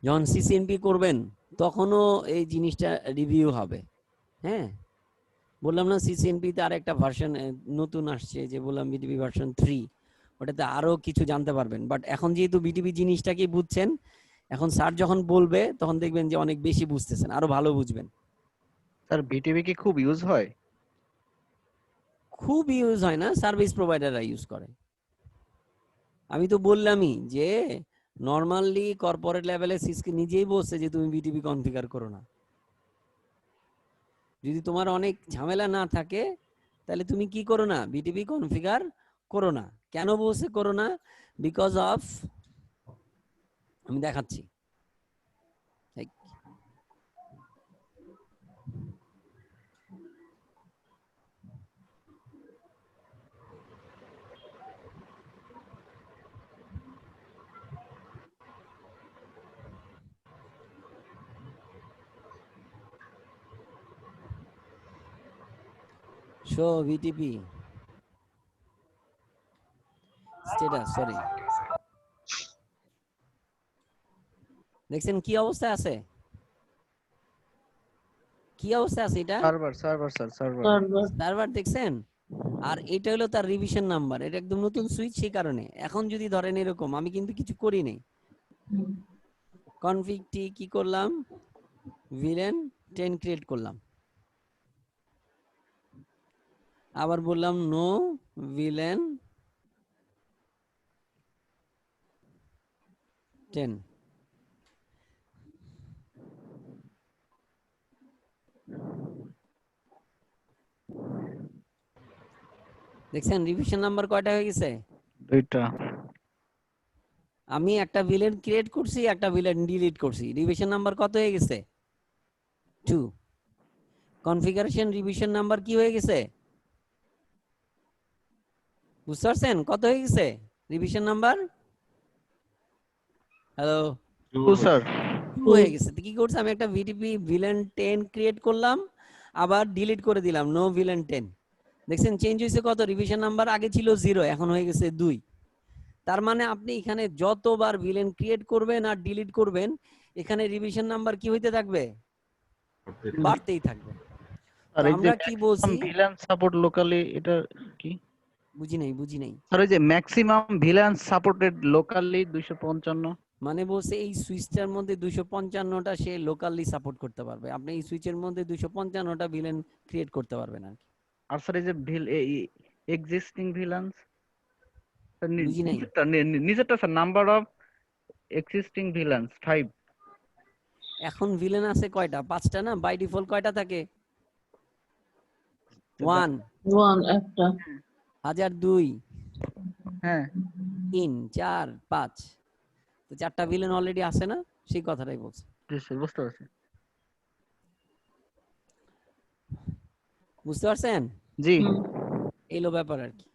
যখন সিসিএনপি করবেন তখনও এই জিনিসটা রিভিউ হবে। হ্যাঁ, বললাম না সিসিএনপি তে আরেকটা ভার্সন নতুন আসছে, যে বললাম বিটিপি ভার্সন 3, ওটাতে আরো কিছু জানতে পারবেন। বাট এখন যেহেতু বিটিপি জিনিসটাকে বুঝছেন, এখন স্যার যখন বলবে তখন দেখবেন যে অনেক বেশি বুঝতেছেন, আরো ভালো বুঝবেন।
স্যার বিটিভি কি খুব ইউজ হয়?
খুব ইউজ হয় না, সার্ভিস প্রোভাইডাররা ইউজ করে। আমি তো বললামই যে নরমালি কর্পোরেট লেভেলে সিসকে নিজেই বলছে যে তুমি বিটিপি কনফিগার করো না। যদি তোমার অনেক ঝামেলা না থাকে তাহলে তুমি কি করো না, বিটিপি কনফিগার করো না। কেন বলছে করো না? বিকজ অফ, আমি দেখাচ্ছি। শো বিটিপি স্ট্যাটাস, সরি, দেখছেন কি অবস্থায় আছে, কি অবস্থা আছে এটা?
Server server sir server.
Server দেখছেন? আর এটা হলো তার রিভিশন নাম্বার, এটা একদম নতুন সুইচ, সেই কারণে। এখন যদি ধরেন এরকম, আমি কিন্তু কিছু করি নাই, কনফিগ টি কি করলাম, ভিলেন 10 ক্রিয়েট করলাম, আবার বললাম নো ভিলেন 10। দেখছেন রিভিশন নাম্বার কয়টা হয়ে গেছে?
দুইটা।
আমি একটা ভিলেন ক্রিয়েট করছি, একটা ভিলেন ডিলিট করছি, রিভিশন নাম্বার কত হয়ে গেছে? 2। কনফিগারেশন রিভিশন নাম্বার কি হয়ে গেছে? বুঝতে পারছেন কত হয়ে গেছে revision number? Hello,
two sir.
2 হয়ে গেছে। তো কি করছে, আমি একটা ভিটিপি ভিলেন 10 ক্রিয়েট করলাম, আবার ডিলিট করে দিলাম নো ভিলেন 10। দেখছেন চেঞ্জ হয়েছে কত? রিভিশন নাম্বার আগে ছিল 0, এখন হয়ে গেছে 2। তার মানে আপনি এখানে যতবার ভিলেন ক্রিয়েট করবেন আর ডিলিট করবেন, এখানে রিভিশন নাম্বার কি হইতে থাকবে? বাড়তেই থাকবে।
আর
তো
এই যে
আমরা কি বলছি?
ভিলেন সাপোর্ট লোকালি, এটা কি?
বুঝি নাই।
স্যার ওই যে ম্যাক্সিমাম ভিলেন সাপোর্টেড লোকালি 255।
মানে বলছে এই সুইচটার মধ্যে 255টা সে লোকালি সাপোর্ট করতে পারবে, আপনি এই সুইচের মধ্যে 255টা ভিলেন ক্রিয়েট করতে পারবেন আর কি।
আর স্যার এই যে এক্সিস্টিং ভিলেন্স,
বুঝি নাই।
নিচেরটা sir number of existing villains 5।
এখন ভিলেন আছে কয়টা? 5টা না? বাই ডিফল্ট কয়টা থাকে? 1
ওয়ান একটা।
1000 2
হ্যাঁ
3 4 5। তো 4টা ভিলেন অলরেডি আছে না? সেই কথাটাই বলছে।
জি স্যার, বুঝতে পারছি।
বুঝতে পারছেন?
জি
এইলো ব্যাপার আর কি।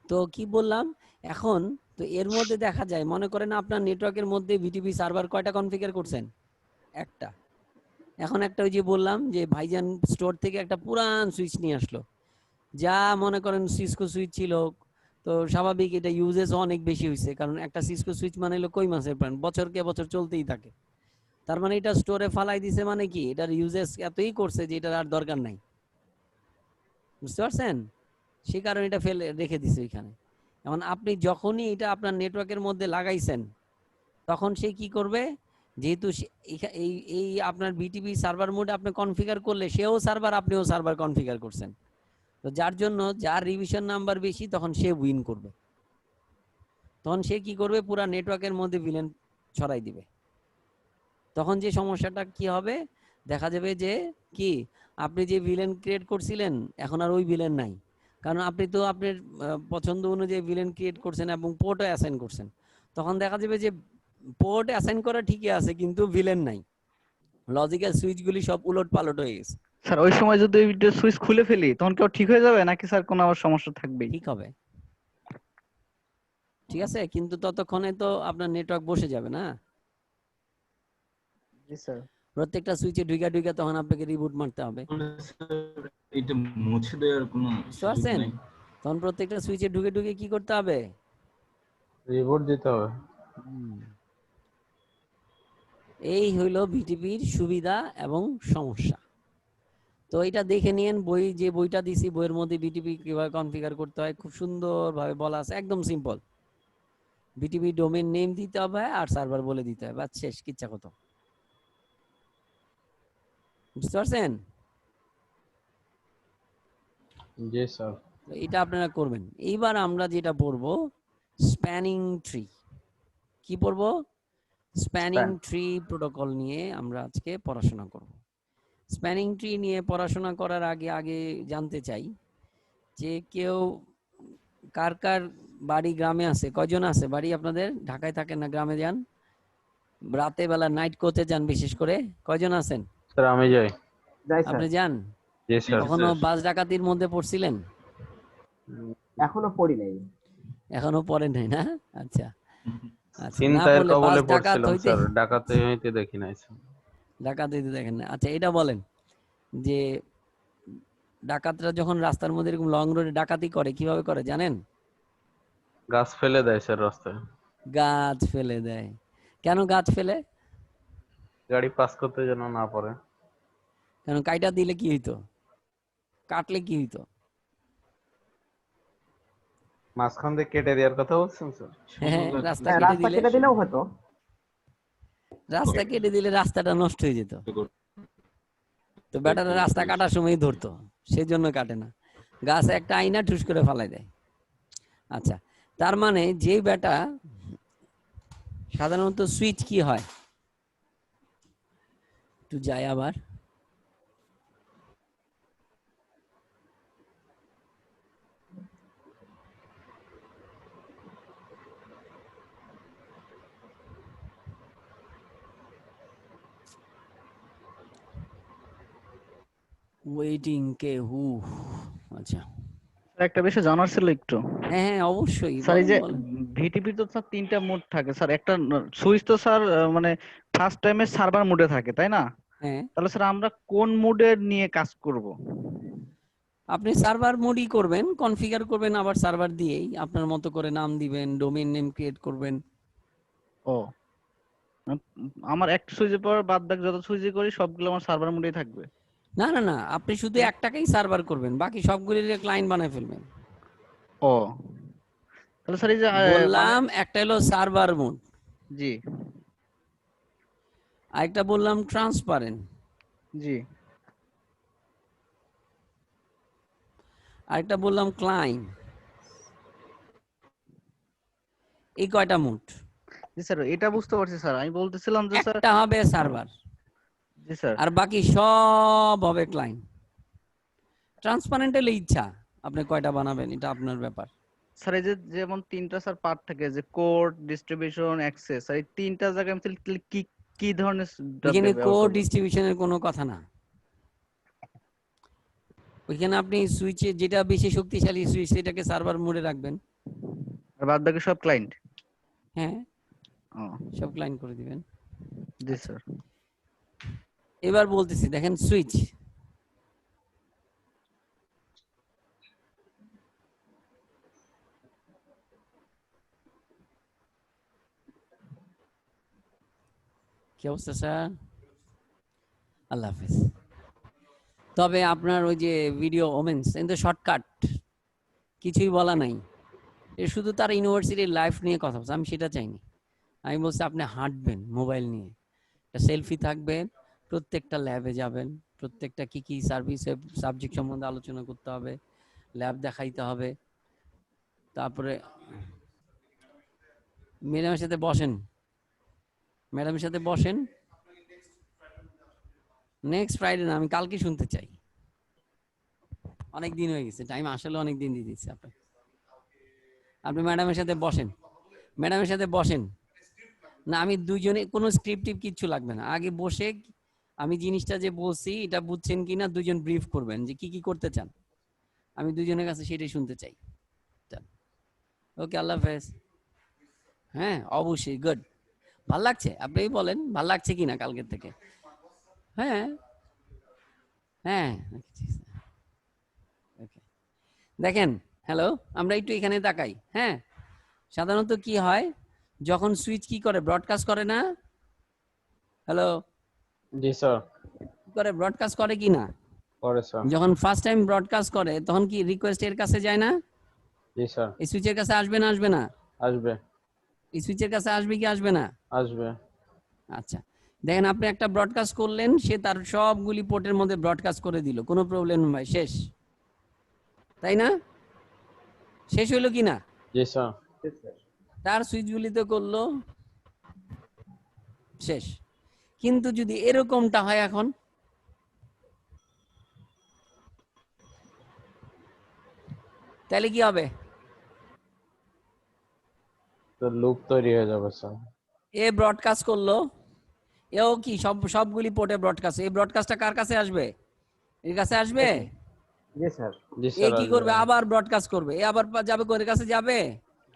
তো কি বললাম এখন, তো এর মধ্যে দেখা যায়, মনে করেন আপনার নেটওয়ার্কের মধ্যে ভিটিপি সার্ভার কয়টা কনফিগার করছেন? একটা। এখন একটা ওই যে বললাম যে ভাইজান স্টোর থেকে একটা পুরান সুইচ নিয়ে আসলো, যা মনে করেন সিসকো সুইচ ছিল, তো স্বাভাবিক এটা ইউজেস অনেক বেশি হয়েছে, কারণ একটা সিসকো সুইচ মানে হলো কই মাসের প্রাণ, বছরকে বছর চলতেই থাকে। তার মানে এটা স্টোরে ফালাই দিছে, মানে কি এটার ইউজেস এতই করছে যে এটার আর দরকার নাই। বুঝতে পারছেন? সেই কারণে এটা ফেলে রেখে দিছে এখানে। এখন আপনি যখনই এটা আপনার নেটওয়ার্কের মধ্যে লাগাইছেন, তখন সে কি করবে, যেহেতু এই এই আপনার বিটিপি সার্ভার মোড আপনি কনফিগার করলে, সেও সার্ভার আপনিও সার্ভার কনফিগার করছেন, তো যার জন্য যার রিভিশন নাম্বার বেশি তখন সে উইন করবে। তখন সে কি করবে, পুরা নেটওয়ার্কের মধ্যে ভিলেন ছড়াই দিবে। তখন যে সমস্যাটা কি হবে, দেখা যাবে যে কি আপনি যে ভিলেন ক্রিয়েট করছিলেন এখন আর ওই ভিলেন নাই, কারণ আপনি তো আপনার পছন্দ অনুযায়ী ভিলেন ক্রিয়েট করছেন এবং পোর্টও অ্যাসাইন করছেন। তখন দেখা যাবে যে পোর্ট অ্যাসাইন করা ঠিকই আছে কিন্তু ভিলেন নাই, লজিক্যাল সুইচগুলি সব উলট পালট হয়ে গেছে।
স্যার, ওই সময় যদি সুইচ খুলে ফেলি তখন কেউ ঠিক হয়ে যাবে নাকি স্যার কোনো আবার সমস্যা থাকবেই?
ঠিক হবে, ঠিক আছে, কিন্তু ততক্ষণে তো আপনার নেটওয়ার্ক বসে যাবে না।
জি স্যার।
প্রত্যেকটা সুইচে ঢুকা তখন আপনাকে রিবুট মারতে হবে।
এটা মুছে দেওয়ার কোনো
বুঝতে
সুযোগ
পারছেন?
নেই?
তখন প্রত্যেকটা সুইচে ঢুকে কি করতে হবে?
রিবোট দিতে হবে।
এই হইল ভিটিপির সুবিধা এবং সমস্যা। তো এটা দেখে নিয়েন, বই যে বইটা দিছি বইয়ের মধ্যে বিটিপি কিভাবে কনফিগার করতে হয় খুব সুন্দরভাবে বলা আছে, একদম সিম্পল। বিটিপি ডোমেইন নেম দিতে হবে আর সার্ভার বলে দিতে হবে, বাস শেষ, কিচ্ছা কত। বুঝতে পারছেন?
জি স্যার।
এটা আপনারা করবেন। এইবার আমরা যেটা পড়বো স্প্যানিং ট্রি। কি পড়বো? স্প্যানিং ট্রি প্রোটোকল নিয়ে আমরা আজকে পড়াশোনা করব। স্প্যানিং ট্রি নিয়ে পড়াশোনা করার আগে জানতে চাই যে কেউ কার কার বাড়ি গ্রামে আছে? কয়জন আছে বাড়ি আপনাদের? ঢাকায় থাকেন না গ্রামে যান? রাতে বেলা নাইট কোচে যান বিশেষ করে? কয়জন আছেন?
স্যার আমি যাই।
যাই স্যার।
আপনি যান?
জি স্যার।
কখনো বাস ডাকাতির মধ্যে পড়ছিলেন?
এখনো পড়ি নাই।
এখনো পড়েন নাই না? আচ্ছা আচ্ছা, না
চিন্তার
পড়লে
কবলে
বাস ডাকাত
পড়ছিলাম
হইতে,
স্যার, ডাকাতে হইতে দেখি নাই স্যার।
ডাকাত হইতে দেখেন না। আচ্ছা এটা বলেন যে ডাকাতরা যখন রাস্তার মধ্যে এরকম লং রোডে ডাকাতি করে কিভাবে করে জানেন?
গাছ ফেলে দেয় স্যার রাস্তায়।
গাছ ফেলে দেয়। কেন গাছ ফেলে?
গাড়ি পাস করতে যেন না পারে।
কেন কাইটা দিলে কি হইতো? কাটলে কি হইতো?
মাঝখান দিয়ে কেটে দেওয়ার কথা বলছেন স্যার?
হ্যাঁ, রাস্তা
হ্যাঁ,
কেটে
রাস্তা
দিলে,
কেটে দিলেও হতো।
রাস্তা কেটে দিলে রাস্তাটা নষ্ট হয়ে যেত, তো বেটারা রাস্তা কাটার সময় ধরতো, সেই জন্য কাটে না। গাছে একটা আইনা ঠুস করে ফালাই দেয়। আচ্ছা, তার মানে যে বেটা সাধারণত সুইচ কি হয়, একটু যাই আবার। ওয়েটিং কে হু। আচ্ছা,
একটা বিষয় জানার ছিল একটু।
হ্যাঁ হ্যাঁ অবশ্যই,
স্যার এই
বলেন
যে
বলেন।
ভিটিপি তো স্যার 3টা মোড থাকে স্যার, একটা সুইচ তো স্যার মানে ফার্স্ট টাইমে সার্ভার মোডে থাকে তাই না?
হ্যাঁ,
তাহলে স্যার আমরা কোন মোডে নিয়ে কাজ করব?
আপনি সার্ভার মোডই করবেন, কনফিগার করবেন আবার সার্ভার দিয়েই, আপনার মতো করে নাম দিবেন, ডোমেইন নেম ক্রিয়েট করবেন।
ও উম, আমার একটা সুইচের পর বাদ বাকি যত সুইচে করি সবগুলো আমার সার্ভার মোডেই থাকবে?
না না না, আপনি শুধু একটাকেই সার্ভার করবেন, বাকি সবগুলির ক্লায়েন্ট বানায় ফেলবেন।
ও তাহলে স্যার এই যে
বললাম একটা হলো সার্ভার মোড,
জি
আরেকটা বললাম ট্রান্সপারেন্ট,
জি
আরেকটা বললাম ক্লায়েন্ট। এই কয়টা মোড,
জি স্যার এটা বুঝতে পারছি স্যার, আমি বলতেছিলাম যে স্যার
একটা হবে সার্ভার
জি স্যার
আর বাকি সব হবে ক্লায়েন্ট। ট্রান্সপারেন্ট হলে ইচ্ছা, আপনি কয়টা বানাবেন এটা আপনার ব্যাপার।
স্যার এই যে যেমন 3টা স্যার পার্ট থাকে যে কোড ডিস্ট্রিবিউশন অ্যাক্সেস, এই 3টা জায়গায় আমি তাহলে কি কি ধরনের
এখানে
ব্যবহার
কোড
করব?
ডিস্ট্রিবিউশনের কোনো কথা না, ওইখানে আপনি সুইচে যেটা বেশি শক্তিশালী সুইচ সেটাকে সার্ভার মোডে রাখবেন।
আর বাদ বাকি সব ক্লায়েন্ট?
হ্যাঁ,
ও
সব ক্লায়েন্ট করে দিবেন।
জি স্যার।
এবার বলতেছি, দেখেন সুইচ, কি অবস্থা স্যার? আল্লাহ হাফেজ। তবে আপনার ওই যে ভিডিও ওমেন্স কিন্তু শর্টকাট, কিছুই বলা নাই, এ শুধু তার ইউনিভার্সিটির লাইফ নিয়ে কথা বলছে, আমি সেটা চাইনি। আমি বলছি আপনি হাঁটবেন মোবাইল নিয়ে, সেলফি থাকবেন, প্রত্যেকটা ল্যাবে যাবেন, প্রত্যেকটা কি কি সার্ভিস সাবজেক্ট সম্বন্ধে আলোচনা করতে হবে, ল্যাব দেখাইতে হবে। তারপরে ম্যাডামের সাথে বসেন, ম্যাডামের সাথে বসেন। নেক্সট ফ্রাইডে না, আমি কালকে শুনতে চাই, অনেক দিন হয়ে গেছে, টাইম আসলে অনেক দিন দিয়ে দিচ্ছি আপনাকে। আপনি ম্যাডামের সাথে বসেন, ম্যাডামের সাথে বসেন। না আমি দুইজনে, কোনো স্ক্রিপ্ট টিপ কিচ্ছু লাগবে না, আগে বসে আমি জিনিসটা যে বলছি এটা বুঝছেন কিনা দুজন ব্রিফ করবেন যে কি কি করতে চান, আমি দুজনের কাছে সেটাই শুনতে চাই। ওকে, আল্লাহ হাফেজ। হ্যাঁ অবশ্যই, গুড। ভাল লাগছে, আপনি বলেন ভাল লাগছে কিনা কালকের থেকে। হ্যাঁ হ্যাঁ ওকে, দেখেন, হ্যালো, আমরা একটু এখানে তাকাই। হ্যাঁ, সাধারণত কি হয় যখন সুইচ কি করে, ব্রডকাস্ট করে না? হ্যালো,
জি স্যার,
কি করে, ব্রডকাস্ট করে কি না?
করে স্যার।
যখন ফার্স্ট টাইম ব্রডকাস্ট করে তখন কি রিকোয়েস্ট এর কাছে যায় না?
জি স্যার,
এই সুইচের কাছে আসবে না আসবে না?
আসবে
এই সুইচের কাছে আসবে কি আসবে না?
আসবে।
আচ্ছা, দেখেন আপনি একটা ব্রডকাস্ট করলেন, সে তার সবগুলি পোর্টের মধ্যে ব্রডকাস্ট করে দিল, কোনো প্রবলেম নাই, শেষ, তাই না? শেষ হইলো কি না?
জি স্যার,
তার সুইচগুলিতে করলো, শেষ। কিন্তু যদি এরকমটা হয় এখন, তাহলে কি হবে?
তো লুপ তৈরি হয়ে যাবে স্যার।
এ ব্রডকাস্ট করলো, এও কি সবগুলি পোর্টে ব্রডকাস্ট, এই ব্রডকাস্টটা কার কাছে আসবে? এর কাছে আসবে।
জি স্যার।
জি
এ
স্যার,
কি
আসবে।
করবে, আবার ব্রডকাস্ট করবে, এ আবার যাবে এর কাছে যাবে,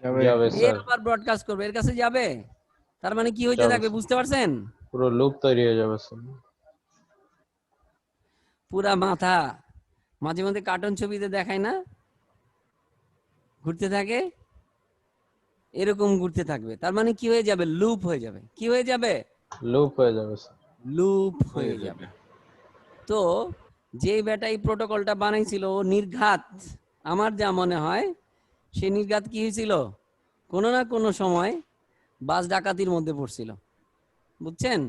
যাবে
এ
স্যার,
আবার ব্রডকাস্ট করবে এর কাছে যাবে। তার মানে কি হইতে
যাবে
থাকবে,
স্যার।
বুঝতে পারছেন?
পুরো লুপ তৈরি হয়ে যাবে স্যার।
পুরা মাথা, মাঝে মধ্যে কার্টুন ছবিতে দেখায় না, ঘুরতে থাকে, এরকম ঘুরতে থাকবে। তার মানে কি হয়ে যাবে, লুপ হয়ে যাবে। কি হয়ে যাবে?
লুপ হয়ে যাবে স্যার।
লুপ হয়ে যাবে। তো যে বেটা এই প্রোটোকলটা বানাইছিল ও নির্ঘাত, আমার যা মনে হয় সে নির্ঘাত কি হয়েছিল, কোনো না কোনো সময় বাস ডাকাতির মধ্যে পড়ছিল, বুঝছেন?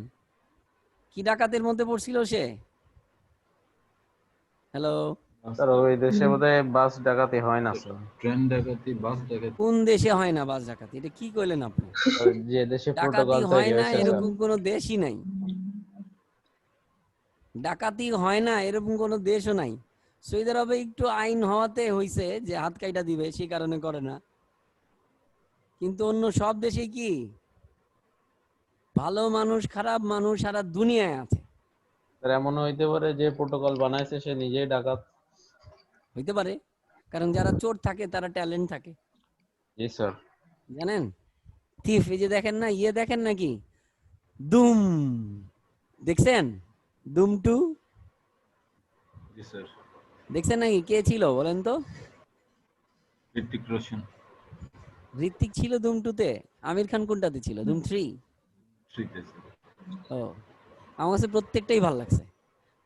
কি ডাকাতের মধ্যে পড়ছিল সে? হ্যালো,
স্যার ওই দেশে বোধহয় বাস ডাকাতি হয় না স্যার।
ট্রেন ডাকাতি, বাস ডাকাতি।
কোন দেশে হয় না বাস ডাকাতি? এটা কি কইলেন আপনি?
ওই যে দেশে
ডাকাতি
প্রোটোকল
হয়
তৈরি
না
হয়েছে স্যার।
এরকম কোনো দেশই নাই। ডাকাতি হয় না এরকম কোনো দেশও নাই। সৌদি আরবে একটু আইন হওয়াতে হইছে যে হাত কাইটা দিবে, সেই কারণে করে না। কিন্তু অন্য সব দেশে কি ভালো মানুষ খারাপ মানুষ সারা দুনিয়ায় আছে।
স্যার এমন হইতে পারে যে প্রোটোকল বানাইছে সে নিজেই ডাকাত।
হইতে পারে, কারণ যারা চোর থাকে তারা ট্যালেন্ট থাকে,
জি স্যার।
জানেন। থিফ, এই যে দেখেন না, ইয়ে দেখেন নাকি, দুম দেখছেন? দুম 2
জি স্যার।
দেখছেন নাকি? কে ছিল বলেন তো?
ঋত্বিক রোশন।
ঋত্বিক ছিল দুম 2 তে? আমির খান কোনটাতে ছিল? দুম 3?
থ্রিতে স্যার।
ও, আমার কাছে প্রত্যেকটাই ভালো লাগছে,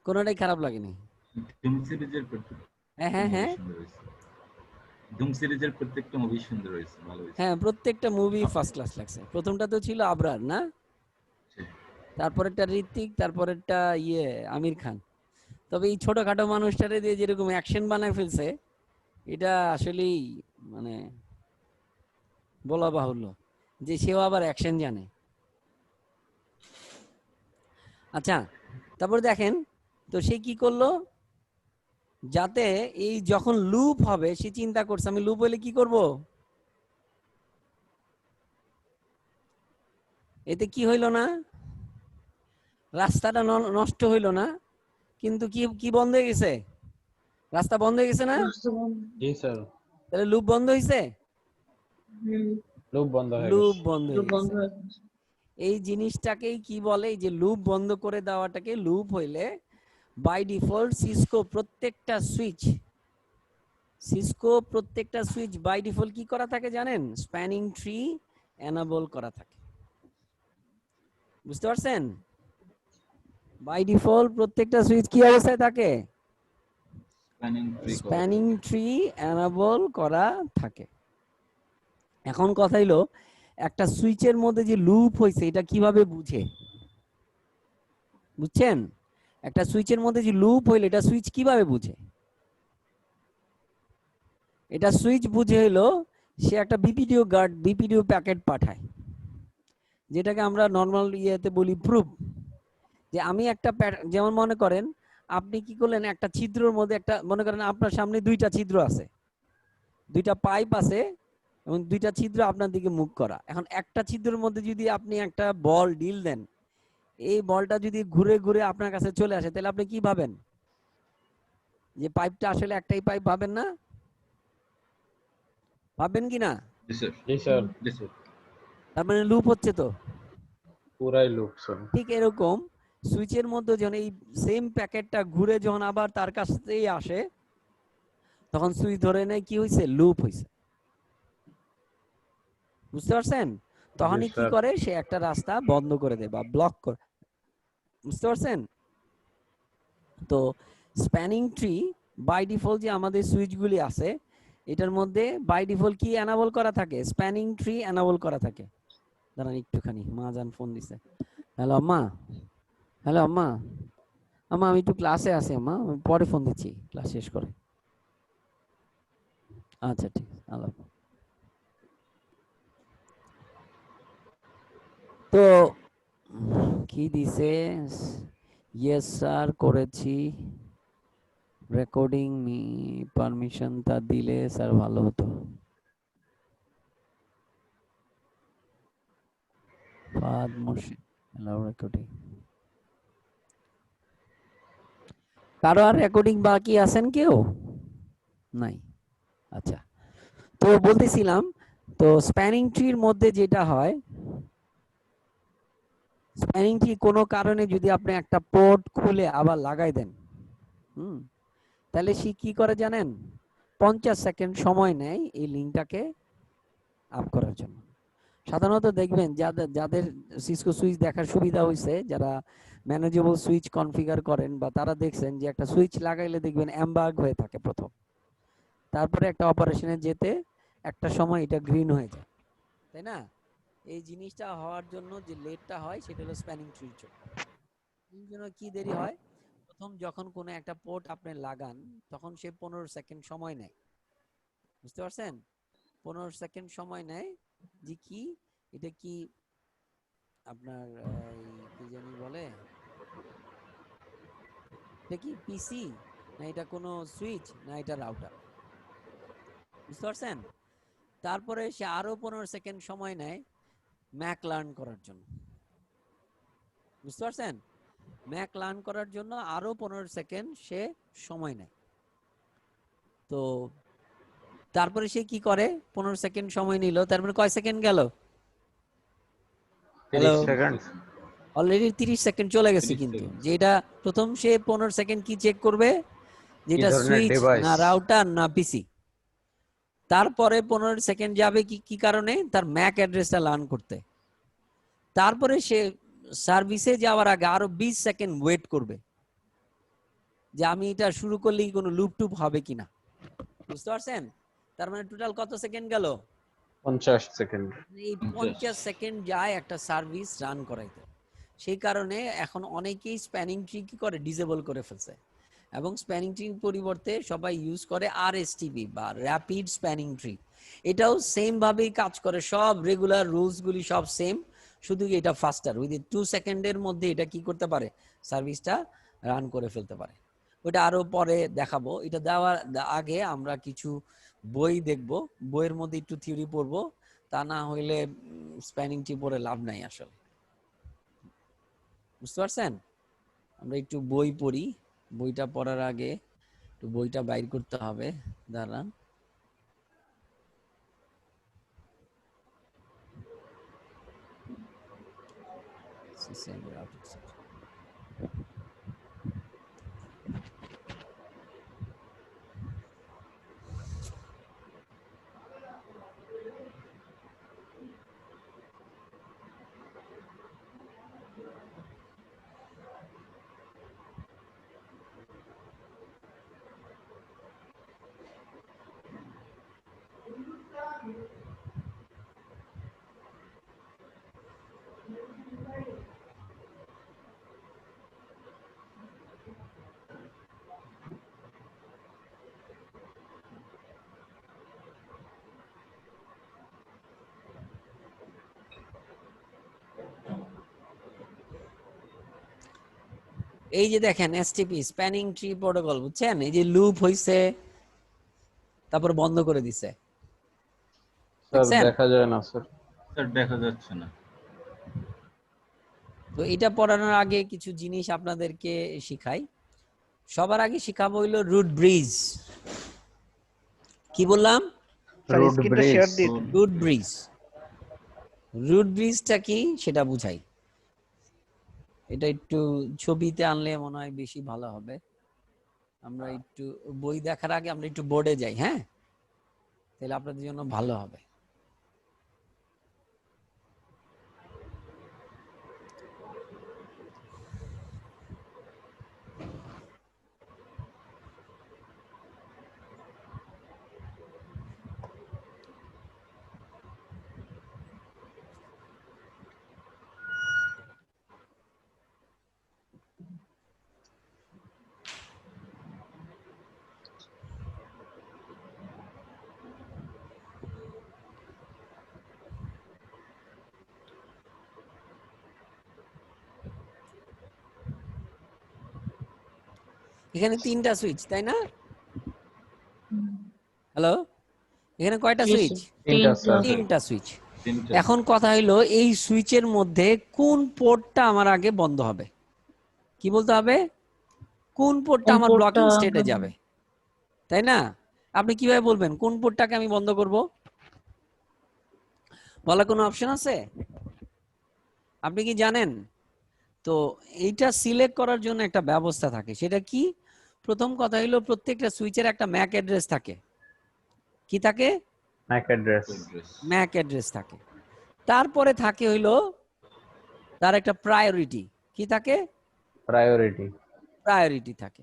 কোনোটাই খারাপ লাগেনি।
ধুম সিরিজের
হ্যাঁ হ্যাঁ হ্যাঁ
ধুম সিরিজের প্রত্যেকটা মুভি সুন্দর হয়েছে, ভালো হয়েছে।
হ্যাঁ, প্রত্যেকটা মুভি ফার্স্ট ক্লাস লাগছে। প্রথমটা তো ছিল আবরার না, তারপরেরটা ঋত্বিক, তারপরেরটা ইয়ে আমির খান। তবে এই ছোটখাটো মানুষটারে দিয়ে যেরকম অ্যাকশন বানায় ফেলছে, এটা আসলেই মানে বলা বাহুল্য যে সেও আবার অ্যাকশন জানে। আচ্ছা, তারপর দেখেন তো সে কি করলো, যাতে এই যখন লুপ হবে সে চিন্তা করছে আমি লুপ হলে কি করব, এতে কি হইল না, রাস্তাটা নষ্ট হইল না, কিন্তু কি কি বন্ধ হয়ে গেছে, রাস্তা বন্ধ হয়ে গেছে না?
জি স্যার।
তাহলে লুপ বন্ধ হয়েছে,
লুপ বন্ধ হয়ে
লুপ
গেছে।
বন্ধ হয়ে গেছে। এই জিনিসটাকেই কি বলে, এই যে লুপ বন্ধ করে দেওয়াটাকে, লুপ হইলে বাই ডিফল্ট সিসকো প্রত্যেকটা সুইচ বাই ডিফল্ট কি করা থাকে জানেন? স্প্যানিং ট্রি এনাবল করা থাকে। বুঝতে পারছেন? বাই ডিফল্ট প্রত্যেকটা সুইচ কি অবস্থায় থাকে? স্প্যানিং ট্রি এনাবল করা থাকে। এখন কথা হইলো, একটা সুইচের মধ্যে যে লুপ হয়েছে এটা কিভাবে বুঝে, বুঝছেন? একটা সুইচের মধ্যে যে লুপ হইলো এটা সুইচ কিভাবে বুঝে? এটা সুইচ বুঝে হইলো সে একটা বিপিডিও প্যাকেট পাঠায়, যেটাকে আমরা নর্মাল ইয়েতে বলি প্রুফ। যে আমি একটা যেমন মনে করেন আপনি কি করলেন, একটা ছিদ্রের মধ্যে একটা, মনে করেন আপনার সামনে দুইটা ছিদ্র আছে, দুইটা পাইপ আছে এবং দুইটা ছিদ্র আপনার দিকে মুখ করা। এখন একটা ছিদ্রের মধ্যে যদি আপনি একটা বল ডিল দেন, এই বলটা যদি ঘুরে ঘুরে আপনার কাছে চলে আসে, তাহলে আপনি কি ভাবেন? যে পাইপটা আসলে একটাই পাইপ, ভাবেন না? ভাববেন কি না?
জি স্যার।
তার মানে লুপ হচ্ছে তো,
পুরাই লুপ স্যার।
ঠিক এরকম সুইচের মধ্যে যখন এই সেম প্যাকেটটা ঘুরে যখন আবার তার কাছেই আসে, তখন সুইচ ধরে নেয় কি হয়েছে, লুপ হয়েছে। বুঝতে পারছেন? তখনই কি করে, সে একটা রাস্তা বন্ধ করে দেয় বা ব্লক করে। বুঝতে পারছেন? তো স্প্যানিং ট্রি বাই ডিফল্ট যে আমাদের সুইচগুলি আছে, এটার মধ্যে বাই ডিফল্ট কি এনাবল করা থাকে? স্প্যানিং ট্রি এনাবল করা থাকে। দাঁড়ান একটুখানি, মা জান ফোন দিছে। হ্যালো আম্মা, হ্যালো আম্মা, আম্মা আমি একটু ক্লাসে আছি আম্মা, আমি পরে ফোন দিচ্ছি ক্লাস শেষ করে। আচ্ছা ঠিক আছে, আল্লাহ। তো কি দিছে, ইয়েস স্যার করেছি, রেকর্ডিং পারমিশনটা দিলে স্যার ভালো হতো। ফাদ মুর্শিদ এলাও রেকর্ডিং। কারো আর রেকর্ডিং বাকি আছেন কেউ? নাই। আচ্ছা, তো বলতেছিলাম, তো স্প্যানিং ট্রির মধ্যে যেটা হয়, স্প্যানিং ট্রি কোনো কারণে যদি আপনি একটা পোর্ট খুলে আবার লাগাই দেন, তাহলে সে কি করে জানেন? 50 সেকেন্ড সময় নেয় এই লিঙ্কটাকে আপ করার জন্য। সাধারণত দেখবেন যাদের সিসকো সুইচ দেখার সুবিধা হয়েছে, যারা ম্যানেজেবল সুইচ কনফিগার করেন, বা তারা দেখছেন যে একটা সুইচ লাগাইলে দেখবেন এমবার্গ হয়ে থাকে প্রথম, তারপরে একটা অপারেশনে যেতে একটা সময় এটা গ্রিন হয়ে যায়, তাই না? এই জিনিসটা হওয়ার জন্য যে লেটটা হয় সেটা হলো স্প্যানিং ট্রির জন্য। কি দেরি হয়? প্রথম যখন কোনো একটা পোর্ট আপনি লাগান তখন সে 15 সেকেন্ড সময় নেয়, বুঝতে পারছেন? 15 সেকেন্ড সময় নেয়। যে কি এটা কি আপনার কি জানি বলে, এটা কি পিসি না এটা কোনো সুইচ না এটা রাউটার, বুঝতে পারছেন? তারপরে সে আরো 15 সেকেন্ড সময় নেয় ম্যাক লার্ন করার জন্য, বুঝতে পারছেন? ম্যাক লার্ন করার জন্য আরো 15 সেকেন্ড সে সময় নেয়। তো তারপরে সে কি করে, 15 সেকেন্ড সময় নিল, তারপরে কয় সেকেন্ড গেল?
30 সেকেন্ড।
অলরেডি 30 সেকেন্ড চলে গেছে।
30
কিন্তু
সেকেন্ড।
যেটা প্রথম সে 15 সেকেন্ড কি চেক করবে, যেটা
ধরনের
সুইচ
device?
না রাউটার না পিসি। তারপরে 15 সেকেন্ড যাবে কি কারণে, তার ম্যাক অ্যাড্রেসটা লার্ন করতে। তারপরে সে সার্ভিসে যাওয়ার আগে আরো 20 সেকেন্ড ওয়েট করবে যে আমি এটা শুরু করলেই কোনো লুপ টুপ হবে কিনা, বুঝতে পারছেন? তার মানে টোটাল কত সেকেন্ড গেল?
50 সেকেন্ড।
এই 50 সেকেন্ড যায় একটা সার্ভিস রান করাইতে। সেই কারণে এখন অনেকেই স্প্যানিং ট্রি কি করে, ডিসেবল করে ফেলছে, এবং স্প্যানিং ট্রির পরিবর্তে সবাই ইউজ করে আরএসটিপি বা র্যাপিড স্প্যানিং ট্রি। এটাও সেম ভাবেই কাজ করে, সব রেগুলার রুলস গুলি সব সেম, শুধু এটা ফাস্টার, উইদিন 2 সেকেন্ডের মধ্যে এটা কি করতে পারে, সার্ভিসটা রান করে ফেলতে পারে। ওটা আরো পরে দেখাবো। এটা দেওয়ার আগে আমরা কিছু বই দেখব, বইয়ের মধ্যে একটু থিওরি পড়বো, তা না হইলে স্প্যানিং ট্রি পড়ে লাভ নাই আসলে, বুঝতে পারছেন? আমরা একটু বই পড়ি, বইটা পড়ার আগে একটু বইটা বাইর করতে হবে, দাঁড়ান। এই যে দেখেন এসটিপি স্প্যানিং ট্রি প্রোটোকল, বুঝছেন? এই যে লুপ হইছে তারপর বন্ধ করে দিছে,
স্যার
দেখছেন?
দেখা যায় না স্যার।
স্যার দেখা যাচ্ছে না।
তো এটা পড়ানোর আগে কিছু জিনিস আপনাদেরকে শিখাই। সবার আগে শিখাবো হইলো রুট ব্রিজ। কি বললাম?
স্যার
রুট
স্ক্রিনটা শেয়ার
ব্রিজ।
দিয়ে
রুট ব্রিজ। রুট ব্রিজটা কি সেটা বুঝাই। এটা একটু ছবিতে আনলে মনে হয় বেশি ভালো হবে। আমরা একটু বই দেখার আগে আমরা একটু বোর্ডে যাই, হ্যাঁ? তাহলে আপনাদের জন্য ভালো হবে। এখানে 3টা সুইচ, তাই না? হ্যালো, এখানে কয়টা
Yes,
সুইচ?
sir.
3টা স্যার।
3টা সুইচ।
3টা।
এখন কথা হইলো এই সুইচের মধ্যে কোন পোর্টটা আমার আগে বন্ধ হবে? কি বলতে হবে? কোন পোর্টটা
কোন
আমার ব্লকিং
পোর্টটা
স্টেটে যাবে, তাই না? আপনি কিভাবে বলবেন কোন পোর্টটাকে আমি বন্ধ করব? বলার কোনো অপশন আছে? আপনি কি জানেন? তো এইটা সিলেক্ট করার জন্য একটা ব্যবস্থা থাকে, সেটা কি? প্রথম কথা হইলো প্রত্যেকটা সুইচের একটা ম্যাক অ্যাড্রেস থাকে। কি থাকে?
Mac address.
ম্যাক অ্যাড্রেস থাকে। তারপরে থাকে হইলো তার একটা প্রায়োরিটি। কি থাকে?
প্রায়োরিটি।
প্রায়োরিটি থাকে।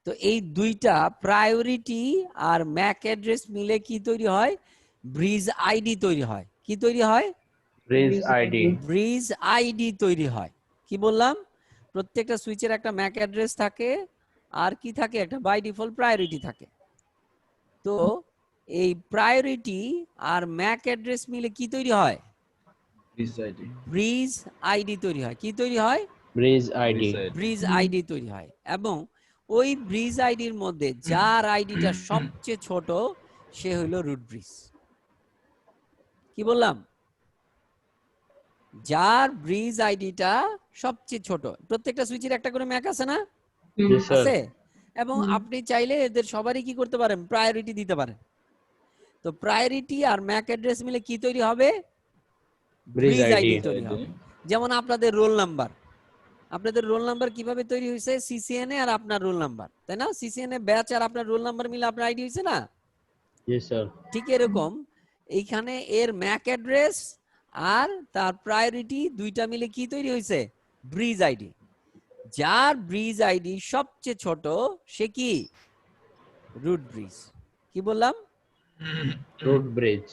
তো এই দুইটা প্রায়োরিটি আর ম্যাক অ্যাড্রেস মিলে কি তৈরি হয়? ব্রিজ আইডি তৈরি হয়। কি তৈরি হয়?
Bridge ID.
ব্রিজ আইডি তৈরি হয়। কি বললাম? প্রত্যেকটা সুইচের একটা ম্যাক অ্যাড্রেস থাকে আর কি থাকে, একটা বাই ডিফল্ট প্রায়োরিটি থাকে। তো এই প্রায়োরিটি আর ম্যাক অ্যাড্রেস মিলে কি তৈরি হয়? ব্রিজ আইডি তৈরি হয়। কি তৈরি হয়?
Bridge ID.
ব্রিজ আইডি তৈরি হয়। এবং ওই ব্রিজ আইডির মধ্যে যার আইডিটা সবচেয়ে ছোট সে হইল রুট ব্রিজ। কি বললাম? যার ব্রিজ আইডিটা সবচেয়ে ছোট। প্রত্যেকটা সুইচের একটা করে ম্যাক আছে না?
জি স্যার।
আছে। এবং আপনি চাইলে এদের সবারই কি করতে পারেন? প্রায়োরিটি দিতে পারেন। তো প্রায়োরিটি আর ম্যাক অ্যাড্রেস মিলে কি তৈরি হবে?
Bridge
bridge
ID.
আইডি তৈরি হবে। যেমন আপনাদের রোল নাম্বার, আপনাদের রোল নাম্বার কিভাবে তৈরি হয়েছে? সিসিএনএ আর আপনার রোল নাম্বার, তাই না? সিসিএনএ ব্যাচ আর আপনার রোল নাম্বার মিলে আপনার আইডি হয়েছে না?
জি স্যার।
ঠিক এরকম এইখানে এর ম্যাক অ্যাড্রেস আর তার প্রায়োরিটি দুইটা মিলে কি তৈরি হয়েছে? Bridge ID. যার ব্রিজ আইডি সবচেয়ে ছোট সে কি? Root bridge. কি বললাম?
Root bridge.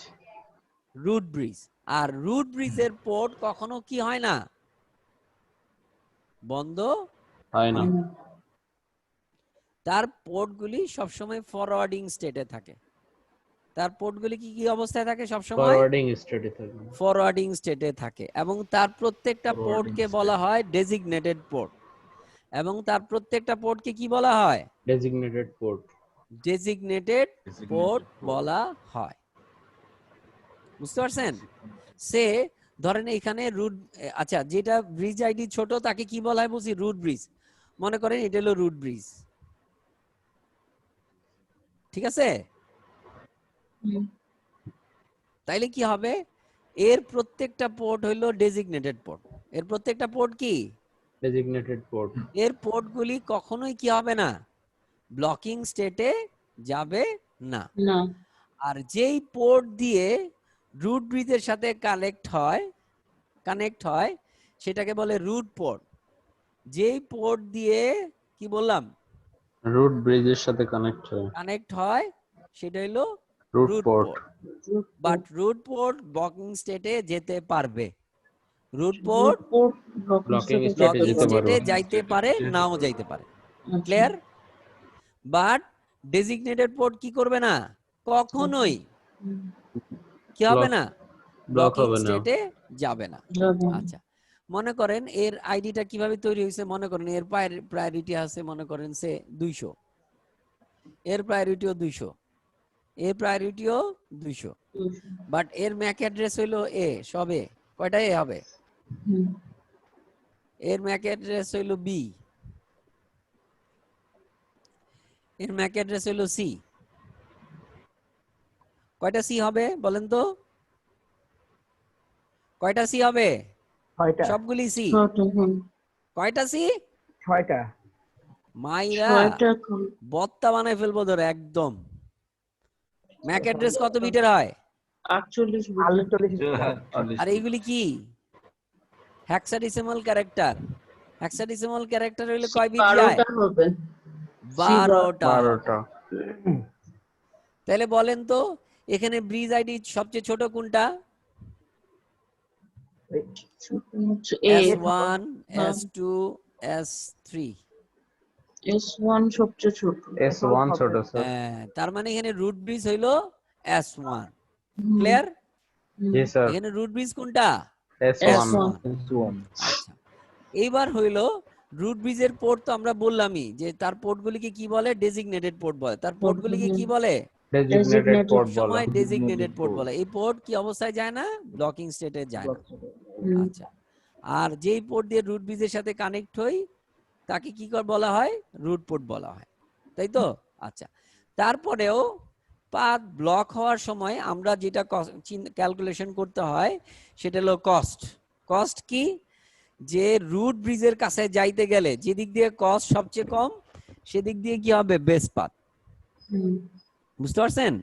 Root bridge. আর রুট ব্রিজের পোর্ট কখনো কি হয় না? বন্ধ
হয় না।
তার পোর্টগুলি সবসময় ফরওয়ার্ডিং স্টেটে থাকে। তার পোর্টগুলি কি কি অবস্থায় থাকে? সবসময়
ফরওয়ার্ডিং স্টেটে থাকে।
ফরওয়ার্ডিং স্টেটে থাকে। এবং তার প্রত্যেকটা পোর্টকে বলা হয় ডেজিগনেটেড পোর্ট। এবং তার প্রত্যেকটা পোর্টকে কি বলা হয়?
Designated port.
ডেজিগনেটেড পোর্ট বলা হয়। বুঝতে পারছেন? সে ধরেন এখানে রুট, আচ্ছা যেটা ব্রিজ আইডি ছোট তাকে কি বলা হয় বলছি? Root bridge. মনে করেন এটা হলো রুট ব্রিজ, ঠিক আছে? তাইলে কি হবে? এর প্রত্যেকটা পোর্ট হইলো ডেজিগনেটেড পোর্ট। এর প্রত্যেকটা পোর্ট কি?
Designated port.
এর পোর্টগুলি কখনোই কি হবে না? ব্লকিং স্টেটে যাবে না। আর যেই পোর্ট দিয়ে রুট ব্রিজের সাথে কানেক্ট হয় সেটাকে বলে রুট পোর্ট। যেই পোর্ট দিয়ে কি বললাম?
রুট ব্রিজের সাথে কানেক্ট হয়
সেটা হলো
root
root
port.
Port. But root port blocking স্টেটে যেতে পারবে। রুট পোর্ট
ব্লকিং স্টেটে
ব্লকিং
যেতে
স্টেটে
পারবে।
যাইতে পারে, নাও যাইতে পারে। ক্লিয়ার? বাট ডেজিগনেটেড পোর্ট কি করবে না? কখনোই কি হবে না?
ব্লক
ব্লকিং
হবে না।
স্টেটে যাবে না। আচ্ছা, মনে করেন এর আইডিটা কিভাবে তৈরি হয়েছে? মনে করেন এর প্রায়োরিটি আছে মনে করেন সে 200, এর প্রায়োরিটিও 200, এর প্রায়োরিটিও 200, বাট এর ম্যাক অ্যাড্রেস হইলো এ, সবে কয়টা এ হবে? এর ম্যাক অ্যাড্রেস হইলো বি, এর ম্যাক অ্যাড্রেস হইলো সি। কয়টা সি হবে বলেন তো? কয়টা সি হবে?
6টা।
সবগুলি সি। কয়টা সি?
6টা।
মাইরা বত্তা বানাই ফেলবো ধরে একদম। ম্যাক অ্যাড্রেস কত বিটের হয়?
48।
আর এইগুলি কি? Hexadecimal character. হেক্সাডেসিমাল ক্যারেক্টার হইলে কয় বিট যায়? 12টা। তাহলে বলেন তো এখানে ব্রিজ আইডি সবচেয়ে ছোট কোনটা? S1, S2, S3।
S1 সবচেয়ে ছোট।
S1 ছোট স্যার।
তার মানে এখানে রুট ব্রিজ হইলো S1। ক্লিয়ার?
জি স্যার।
এখানে রুট ব্রিজ কোনটা?
S1।
আচ্ছা, এইবার হইলো রুট ব্রিজের পোর্ট তো আমরা বললামই যে তার পোর্টগুলিকে কি বলে? ডেজিগনেটেড পোর্ট বলে। তার পোর্টগুলিকে কি বলে?
ডেজিগনেটেড পোর্ট বলা।
সময় ডেজিগনেটেড পোর্ট বলে। এই পোর্ট কি অবস্থায় যায় না? ব্লকিং স্টেটে যায় না। আচ্ছা, আর যেই পোর্ট দিয়ে রুট ব্রিজের সাথে কানেক্ট হই তাকে কি বলা হয়? রুট পোর্ট বলা হয়, তাই তো? আচ্ছা, তারপরেও পাথ ব্লক হওয়ার সময় আমরা যেটা ক্যালকুলেশন করতে হয় সেটা হলো কস্ট। কস্ট কি? যে রুট ব্রিজের কাছে যাইতে গেলে যেদিক দিয়ে কস্ট সবচেয়ে কম সেদিক দিয়ে কি হবে? Best path. বুঝতে পারছেন?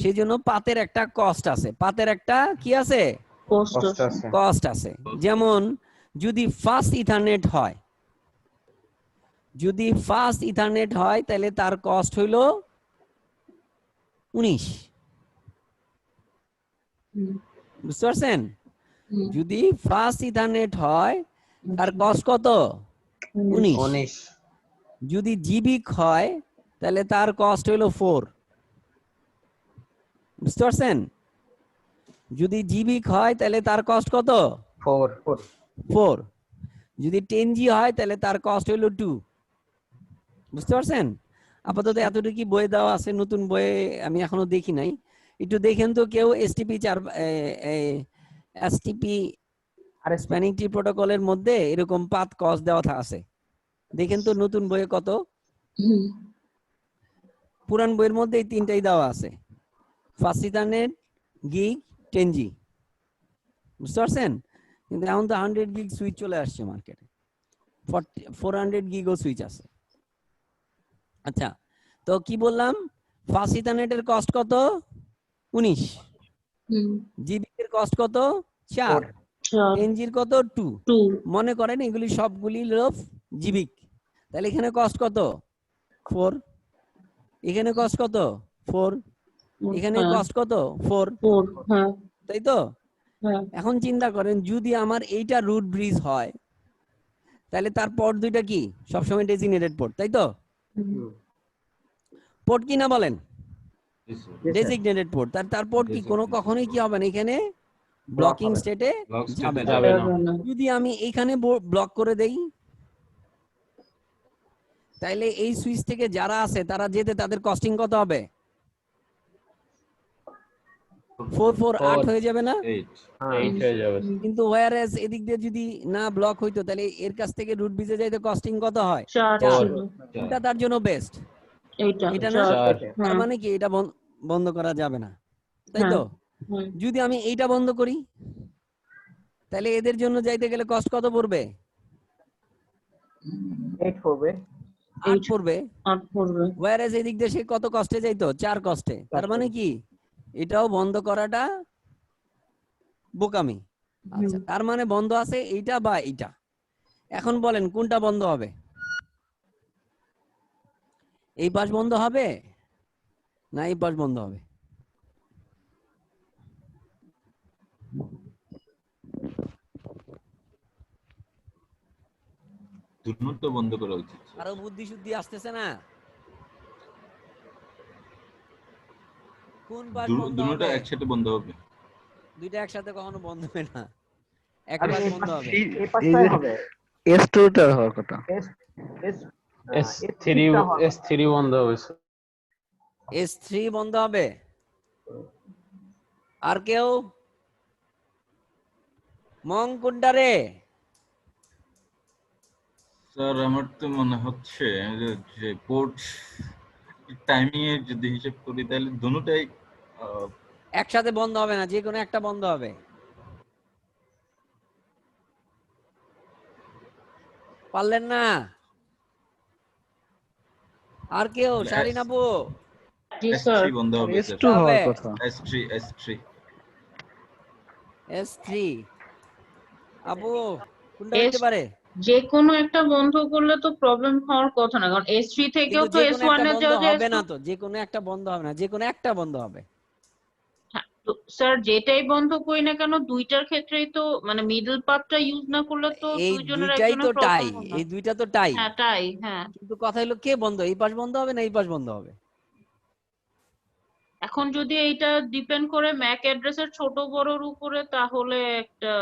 সেই জন্য পাথের একটা কস্ট আছে। পাথের একটা কি আছে? কস্ট আছে। যেমন যদি ফাস্ট ইথারনেট হয়, যদি ফাস্ট ইথারনেট হয় তাহলে তার কস্ট হইল 19। বুঝতে পারছেন? যদি ফাস্ট ইথারনেট হয় তার কস্ট কত? 19।
19।
যদি জিবিক হয় তাহলে তার কস্ট হলো 4। বুঝতে পারছেন? যদি জিবিক হয় তাহলে তার কস্ট কত?
4।
4। যদি 10G হয় তাহলে তার কস্ট হলো 2। বুঝতে পারছেন? আপাতত এতটুকু বই দেওয়া আছে, নতুন বইয়ে আমি এখনো দেখি নাই। একটু দেখেন তো কেউ এসটিপি 4 এসটিপি
আর
স্প্যানিং ট্রি প্রোটোকলের মধ্যে এরকম পাথ কস্ট দেওয়া আছে, দেখেন তো নতুন বইয়ে কত। পুরান বইয়ের মধ্যে এই তিনটাই দেওয়া আছে, ফাস্ট ইথারনেট, গিগ, 10G। বুঝতে পারছেন? কিন্তু এখন তো 100 গিগ সুইচ চলে আসছে মার্কেটে, 400 গিগও সুইচ আছে। আচ্ছা, তো কি বললাম? ফাস্ট ইথারনেটের কস্ট কত? 19। জিবি এর কস্ট কত? 4। 10Gর কত? 2। মনে করেন এগুলি সবগুলি হলো জিবিক, তাহলে এখানে কস্ট কত? 4। এখানে কস্ট কত? 4। এখানে কস্ট কত? 4। তাই তো? এখন চিন্তা করেন যদি আমার এইটা রুট ব্রিজ হয় তাহলে তার পোর্ট দুইটা কি সবসময় ডেজিগনেটেড পোর্ট, তাই তো? পোর্ট কি না বলেন? Designated port. তার পোর্ট কি কোনো কখনোই কি হবে না, এখানে ব্লকিং স্টেটে যাবে না।
যাবে না।
যদি আমি এইখানে ব্লক করে দেই তাহলে এই সুইচ থেকে যারা আছে তারা যেতে তাদের কস্টিং কত হবে? 4 4 8 হয়ে যাবে না?
8 হয়ে যাবে।
কিন্তু ওয়্যারএস এদিক দিয়ে যদি না ব্লক হইতো তাহলে এর কাছ থেকে রুট ব্রিজে যাইতে কস্টিং কত হয়?
4 ছিল।
এটা তার জন্য বেস্ট।
এইটা
এটা না?
4।
তার মানে কি এটা বন্ধ করা যাবে না, তাই তো? যদি আমি এইটা বন্ধ করি তাহলে এদের জন্য যাইতে গেলে কস্ট কত পড়বে?
8 হবে।
8 পড়বে।
8 পড়বে।
ওয়্যারএস এদিক দিয়ে সে কত কষ্টে যাইতো? 4 কষ্টে। তার মানে কি এটাও বন্ধ করাটা বোকামি। আচ্ছা, তার মানে বন্ধ আছে এইটা বা এইটা। এখন বলেন কোনটা বন্ধ হবে? এই পাশ বন্ধ হবে না এই পাশ বন্ধ হবে?
দুটো বন্ধ করা উচিত।
আরো বুদ্ধি শুদ্ধি আসতেছে না? কোন পাশ বন্ধ
দুটো
হবে?
একসাথে বন্ধ হবে।
দুইটা একসাথে কখনো বন্ধ হবে না, এক
আরে
পাশ
এই
বন্ধ হবে।
এই পাশটাই হবে।
S2 টার হওয়ার কথা।
এস এস
S3
টা হওয়ার কথা।
S3 বন্ধ হবে।
S3 বন্ধ হবে। আর কেউ? মং কোনটা রে?
স্যার আমার তো মনে হচ্ছে যে পোর্ট টাইমিং এর যদি হিসাব করি তাহলে দুটোটাই
একসাথে বন্ধ হবে না, যে কোনো একটা বন্ধ হবে। পারলেন না? আর কেউ? শারিন আপু?
জি স্যার।
S3 বন্ধ হবে স্যার।
S2 হওয়ার কথা।
S3
S3 আপু কোনটা হইতে পারে?
যে কোনো একটা বন্ধ করলে তো প্রবলেম হওয়ার কথা না, কারণ S3 থেকেও
কিন্তু
তো
যে কোনো
S1
একটা
এ
বন্ধ
যাওয়া যায়
হবে
S2।
না তো, যে কোনো একটা বন্ধ হবে না, যে কোনো একটা বন্ধ হবে।
হ্যাঁ, তো স্যার যেটাই বন্ধ করি না কেন দুইটার ক্ষেত্রেই তো মানে মিডল পাথটা ইউজ না করলে তো
এই
দুইজনের
দুইটাই তো
একজনের
টাই,
প্রবলেম হবে না।
এই দুইটা তো টাই।
হ্যাঁ তাই, হ্যাঁ।
কিন্তু কথা হলো কে বন্ধ, এই পাশ বন্ধ হবে না এই পাশ বন্ধ হবে?
এখন যদি এইটা ডিপেন্ড করে ম্যাক অ্যাড্রেসের ছোট বড়র উপরে তাহলে একটা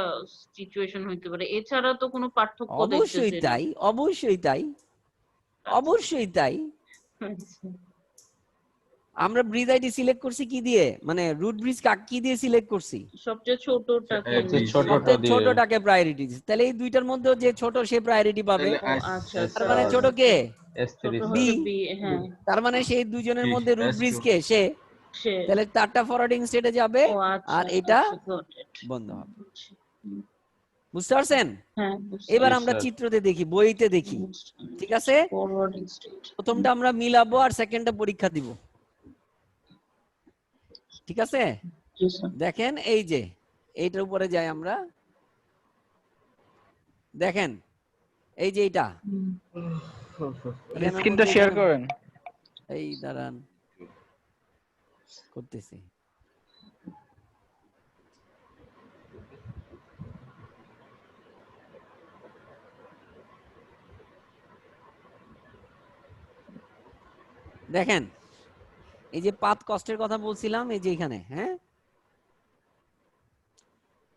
সিচুয়েশন হইতে পারে, এছাড়া তো কোনো পার্থক্য
অবশ্যই
দেখতেছি না।
তাই, অবশ্যই তাই, অবশ্যই তাই।
আচ্ছা।
আমরা ব্রিজ আইডি সিলেক্ট করছি কি দিয়ে, মানে রুট ব্রিজ কি দিয়ে সিলেক্ট করছি?
সবচেয়ে ছোটটাকে
সবচেয়ে ছোটটা
সবচেয়ে
দিয়ে।
ছোটটাকে প্রায়োরিটি দিছি। তাহলে এই দুইটার মধ্যে যে ছোট সে প্রায়োরিটি পাবে।
তাহলে
ও আচ্ছা
তার
স্যার,
মানে ছোট কে?
S3
ছোট
বি।
হচ্ছে বি। হ্যাঁ
তার মানে সেই দুইজনের মধ্যে রুট ব্রিজ
S2
কে? সে।
সে।
তাহলে তারটা ফরওয়ার্ডিং স্টেটে যাবে
ও আচ্ছা
আর এটা
আচ্ছা, got it।
বন্ধ হবে।
হুম,
বুঝতে পারছেন?
হ্যাঁ বুঝতে
এবার
Yes,
আমরা
sir.
চিত্রতে দেখি, বইতে দেখি। ঠিক আছে?
Forwarding state.
প্রথমটা আমরা মিলাবো আর সেকেন্ডটা পরীক্ষা দিব। ঠিক আছে?
জি স্যার।
দেখেন এই যে এইটার উপরে যাই আমরা, দেখেন এই যে এইটা এখানের
স্ক্রিনটা
মধ্যে
শেয়ার
এখানে-
করেন।
এই দাঁড়ান করতেছি। দেখেন এই যে পাথ কস্টের কথা বলছিলাম, এই যে এখানে, হ্যাঁ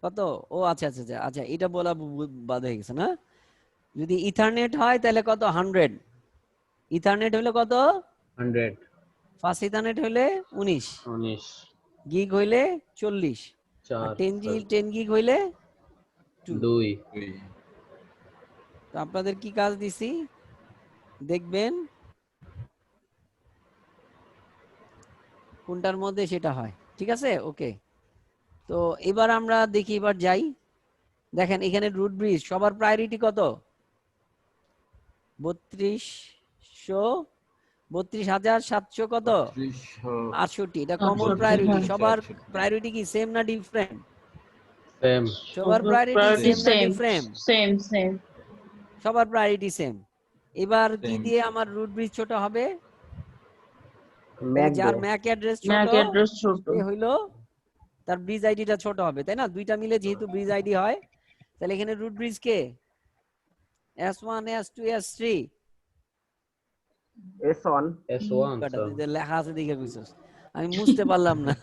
কত, ও আচ্ছা আচ্ছা আচ্ছা আচ্ছা, এটা বলা বাদ হয়ে গেছে না। যদি ইথারনেট হয় তাহলে কত, 100। ইথারনেট হইলে কত,
100
ফাস্ট ইথারনেট হইলে 19,
19
গিগ হইলে 40, আর
4
10 গিগ হইলে 2।
2
ওই
তো আপনাদের কি কাজ দিছি দেখবেন কোনটার মধ্যে সেটা হয়, ঠিক আছে, ওকে। তো এবার আমরা দেখি, এবার যাই, দেখেন এখানে রুট ব্রিজ সবার প্রায়োরিটি কত, 32,700 কত, 68, এটা কমন
68,
প্রায়োরিটি।
হ্যাঁ।
সবার প্রায়োরিটি কি সেম না ডিফারেন্ট?
সেম
সবার প্রায়োরিটি
Priority
সেম না
same,
ডিফারেন্ট?
same.
সবার প্রায়োরিটি সেম। এবার কি
Same.
দিয়ে আমার রুট ব্রিজ ছোট হবে?
ম্যাক
যার
দিয়ে।
ম্যাক অ্যাড্রেস ছোট
MAC address ছোট।
সে হইলো তার ব্রিজ আইডিটা ছোট হবে, তাই না? দুইটা মিলে যেহেতু ব্রিজ আইডি হয়, তাহলে এখানে রুট ব্রিজ কে S1 S2 S3
S1
S1
কাটা
স্যার
দিতে লেখা আছে দেখে কইছস, আমি মুছতে পারলাম না।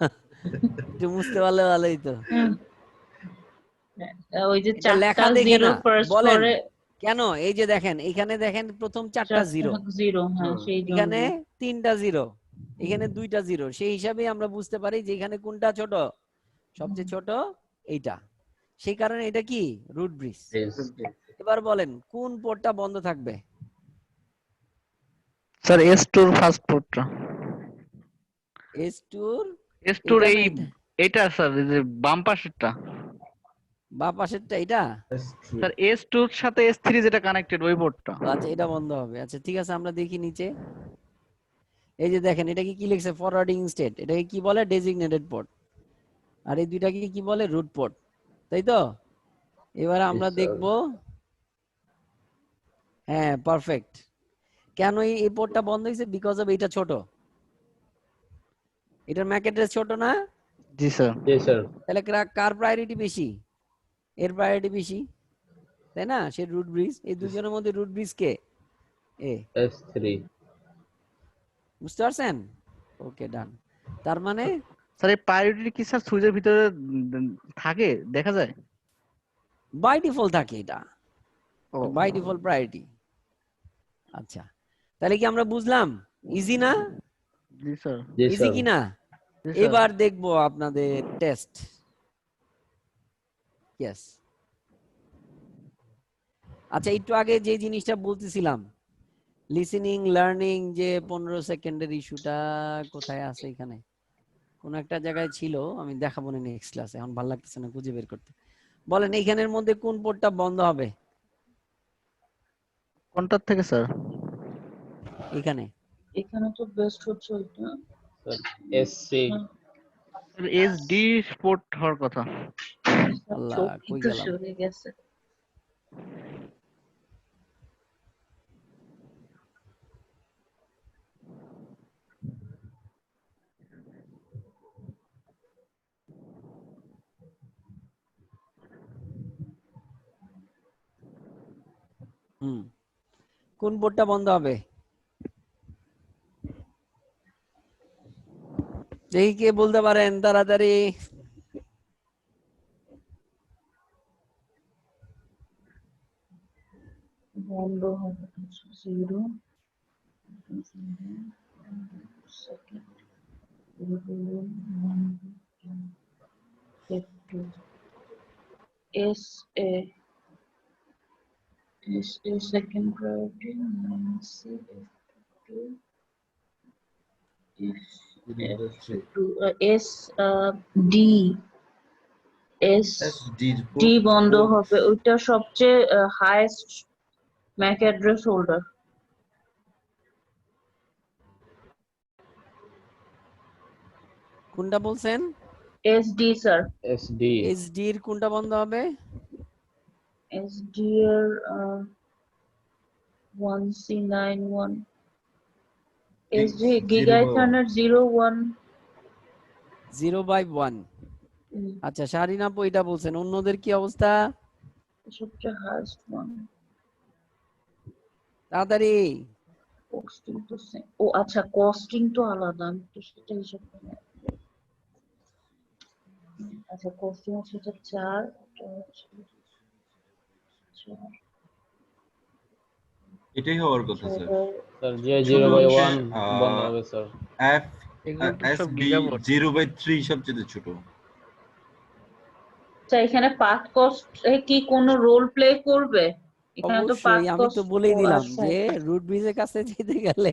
একটু মুছতে পারলে ভালোই তো।
ওই যে
এটা লেখা
চারটা
দেখে
জিরো
না,
ফার্স্ট
বলেন
করে
কেন? এই যে দেখেন এখানে দেখেন প্রথম 4টা জিরো,
জিরো, হ্যাঁ সেই জন্য।
এখানে 3টা জিরো, এখানে 2টা জিরো, সেই হিসাবে আমরা বুঝতে পারি যে এখানে কোনটা ছোট, সবচেয়ে ছোট এইটা, সেই কারণে এটা কি রুট ব্রিজ। এবার বলেন কোন পোর্টটা বন্ধ থাকবে?
Sir S2 first পোর্টটা।
S2
S2
এটা
এই
না এটা?
এটা স্যার এই যে বাম পাশেরটা।
বা পাশেরটা এটা?
স্যার S2 এর সাথে S3 যেটা কানেক্টেড ওই পোর্টটা।
আচ্ছা এটা বন্ধ হবে, আচ্ছা ঠিক আছে, আমরা দেখি নিচে। এই যে দেখেন এটা কি লিখছে, ফরওয়ার্ডিং স্টেট, এটাকে কি বলে, ডেজিগনেটেড পোর্ট, আর এই দুইটাকে কি বলে, রুট পোর্ট, তাই তো? এবার আমরা
sir.
দেখব, হ্যাঁ পারফেক্ট। কেন এই পোর্টটা বন্ধ হয়েছে? বিকজ অফ এটা ছোট, এটার ম্যাক অ্যাড্রেস ছোট না?
জি স্যার।
জি স্যার
তাহলে কার প্রায়োরিটি বেশি? এর প্রায়োরিটি বেশি, তাই না? সে রুট ব্রিজ, এই দুজনের মধ্যে রুট ব্রিজ কে? এ,
S3
বুঝতে পারছেন? ওকে ডান। তার মানে
স্যার এই প্রায়োরিটি কি স্যার সুইচের ভিতরে থাকে দেখা যায়?
বাই ডিফল্ট থাকে এটা,
ও
বাই ডিফল্ট প্রায়োরিটি। আচ্ছা তাহলে কি আমরা বুঝলাম? ইজি না?
জি স্যার।
জি
ইজি
স্যার
কি না?
জি স্যার।
এবার দেখবো আপনাদের টেস্ট। ইয়েস, আচ্ছা একটু আগে যে জিনিসটা বলতেছিলাম, লিসেনিং লার্নিং, যে 15 সেকেন্ডের ইস্যুটা কোথায় আছে? এখানে কোন একটা জায়গায় ছিল, আমি দেখাবো না নেক্সট ক্লাসে, এখন ভালো লাগতেছে না খুঁজে বের করতে। বলেন এইখানের মধ্যে কোন পোর্টটা বন্ধ হবে?
কোনটার থেকে স্যার?
এখানে
এখানে তো বেস্ট হচ্ছে ওইটা।
স্যার SC
SD পোর্ট হওয়ার কথা।
আল্লাহ,
চোখ
কই
তো
গেলাম?
সরে গেছে।
কোন পোর্টটা বন্ধ হবে? দেখি কে বলতে পারেন তাড়াতাড়ি।
বন্ধ হবে zero second S A second priority C F2 F2 S D S D বন্ধ হবে, ওইটা সবচেয়ে হাইয়েস্ট ম্যাক অ্যাড্রেস হোল্ডার।
কোনটা বলছেন?
SD স্যার,
SD
এসডি এর কোনটা বন্ধ হবে?
SD এর 1C91 SD গিগা ইথারনেট 01
0/1। আচ্ছা শাহরিন আপু এটা বলছেন, অন্যদের কি অবস্থা?
সবচেয়ে হাইয়েস্ট ওয়ান।
তাড়াতাড়ি
কস্টিং তো same। ও আচ্ছা, কস্টিং তো আলাদা, আমি তো সেটা হিসাব করি না। আচ্ছা, কস্টিং হচ্ছে এটা 4, এটা হচ্ছে 4,
এটাই হওয়ার কথা স্যার।
স্যার যে
শুধু
0/1
হচ্ছে,
বন্ধ হবে স্যার।
এফ
এগুলো তো
এস
সব
বি
গিগাবাইট।
0/3 সবচেয়ে ছোট।
আচ্ছা, এখানে পাথ কস্ট কি কোনো রোল প্লে করবে? এখানে তো পাথ
অবশ্যই, আমি তো
কস্ট
বলেই দিলাম
আচ্ছা,
যে রুট ব্রিজের কাছে যেতে গেলে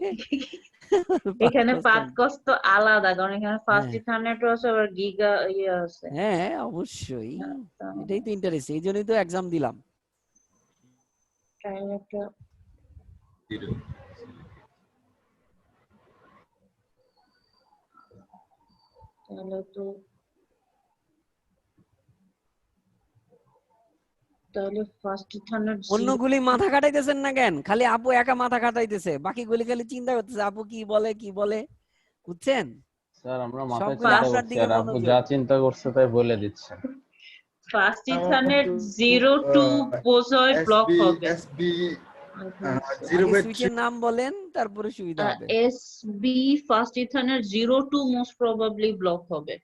এখানে পাথ কস্ট তো আলাদা, কারণ এখানে ফার্স্ট
হ্যাঁ
ইথারনেট আছে, আবার গিগা ইয়ে আছে।
হ্যাঁ অবশ্যই,
হ্যাঁ, তাহলে
এটাই তো ইন্টারেস্ট, এই জন্যই তো এক্সাম দিলাম।
তাহলে একটা
0
তাহলে তো তাহলে ফার্স্ট ইথারনেট 0।
অন্যগুলি মাথা খাটাইতেছেন না কেন? খালি আপু একা মাথা খাটাইতেছে, বাকিগুলি খালি চিন্তা করতেছে আপু কি বলে কি বলে, বুঝছেন?
স্যার আমরা মাথায়
সবগুলো
চিন্তা
আপনার
করছি
দিকে
আর আপু
মনোযোগ।
যা চিন্তা করছে তাই বলে দিচ্ছে।
ফার্স্ট ইথারনেট 0 বোঝায় ব্লক হবে।
এসবি
আগে সুইচের নাম বলেন, তারপরে সুবিধা হবে।
SB first ethernet 0 most probably block হবে।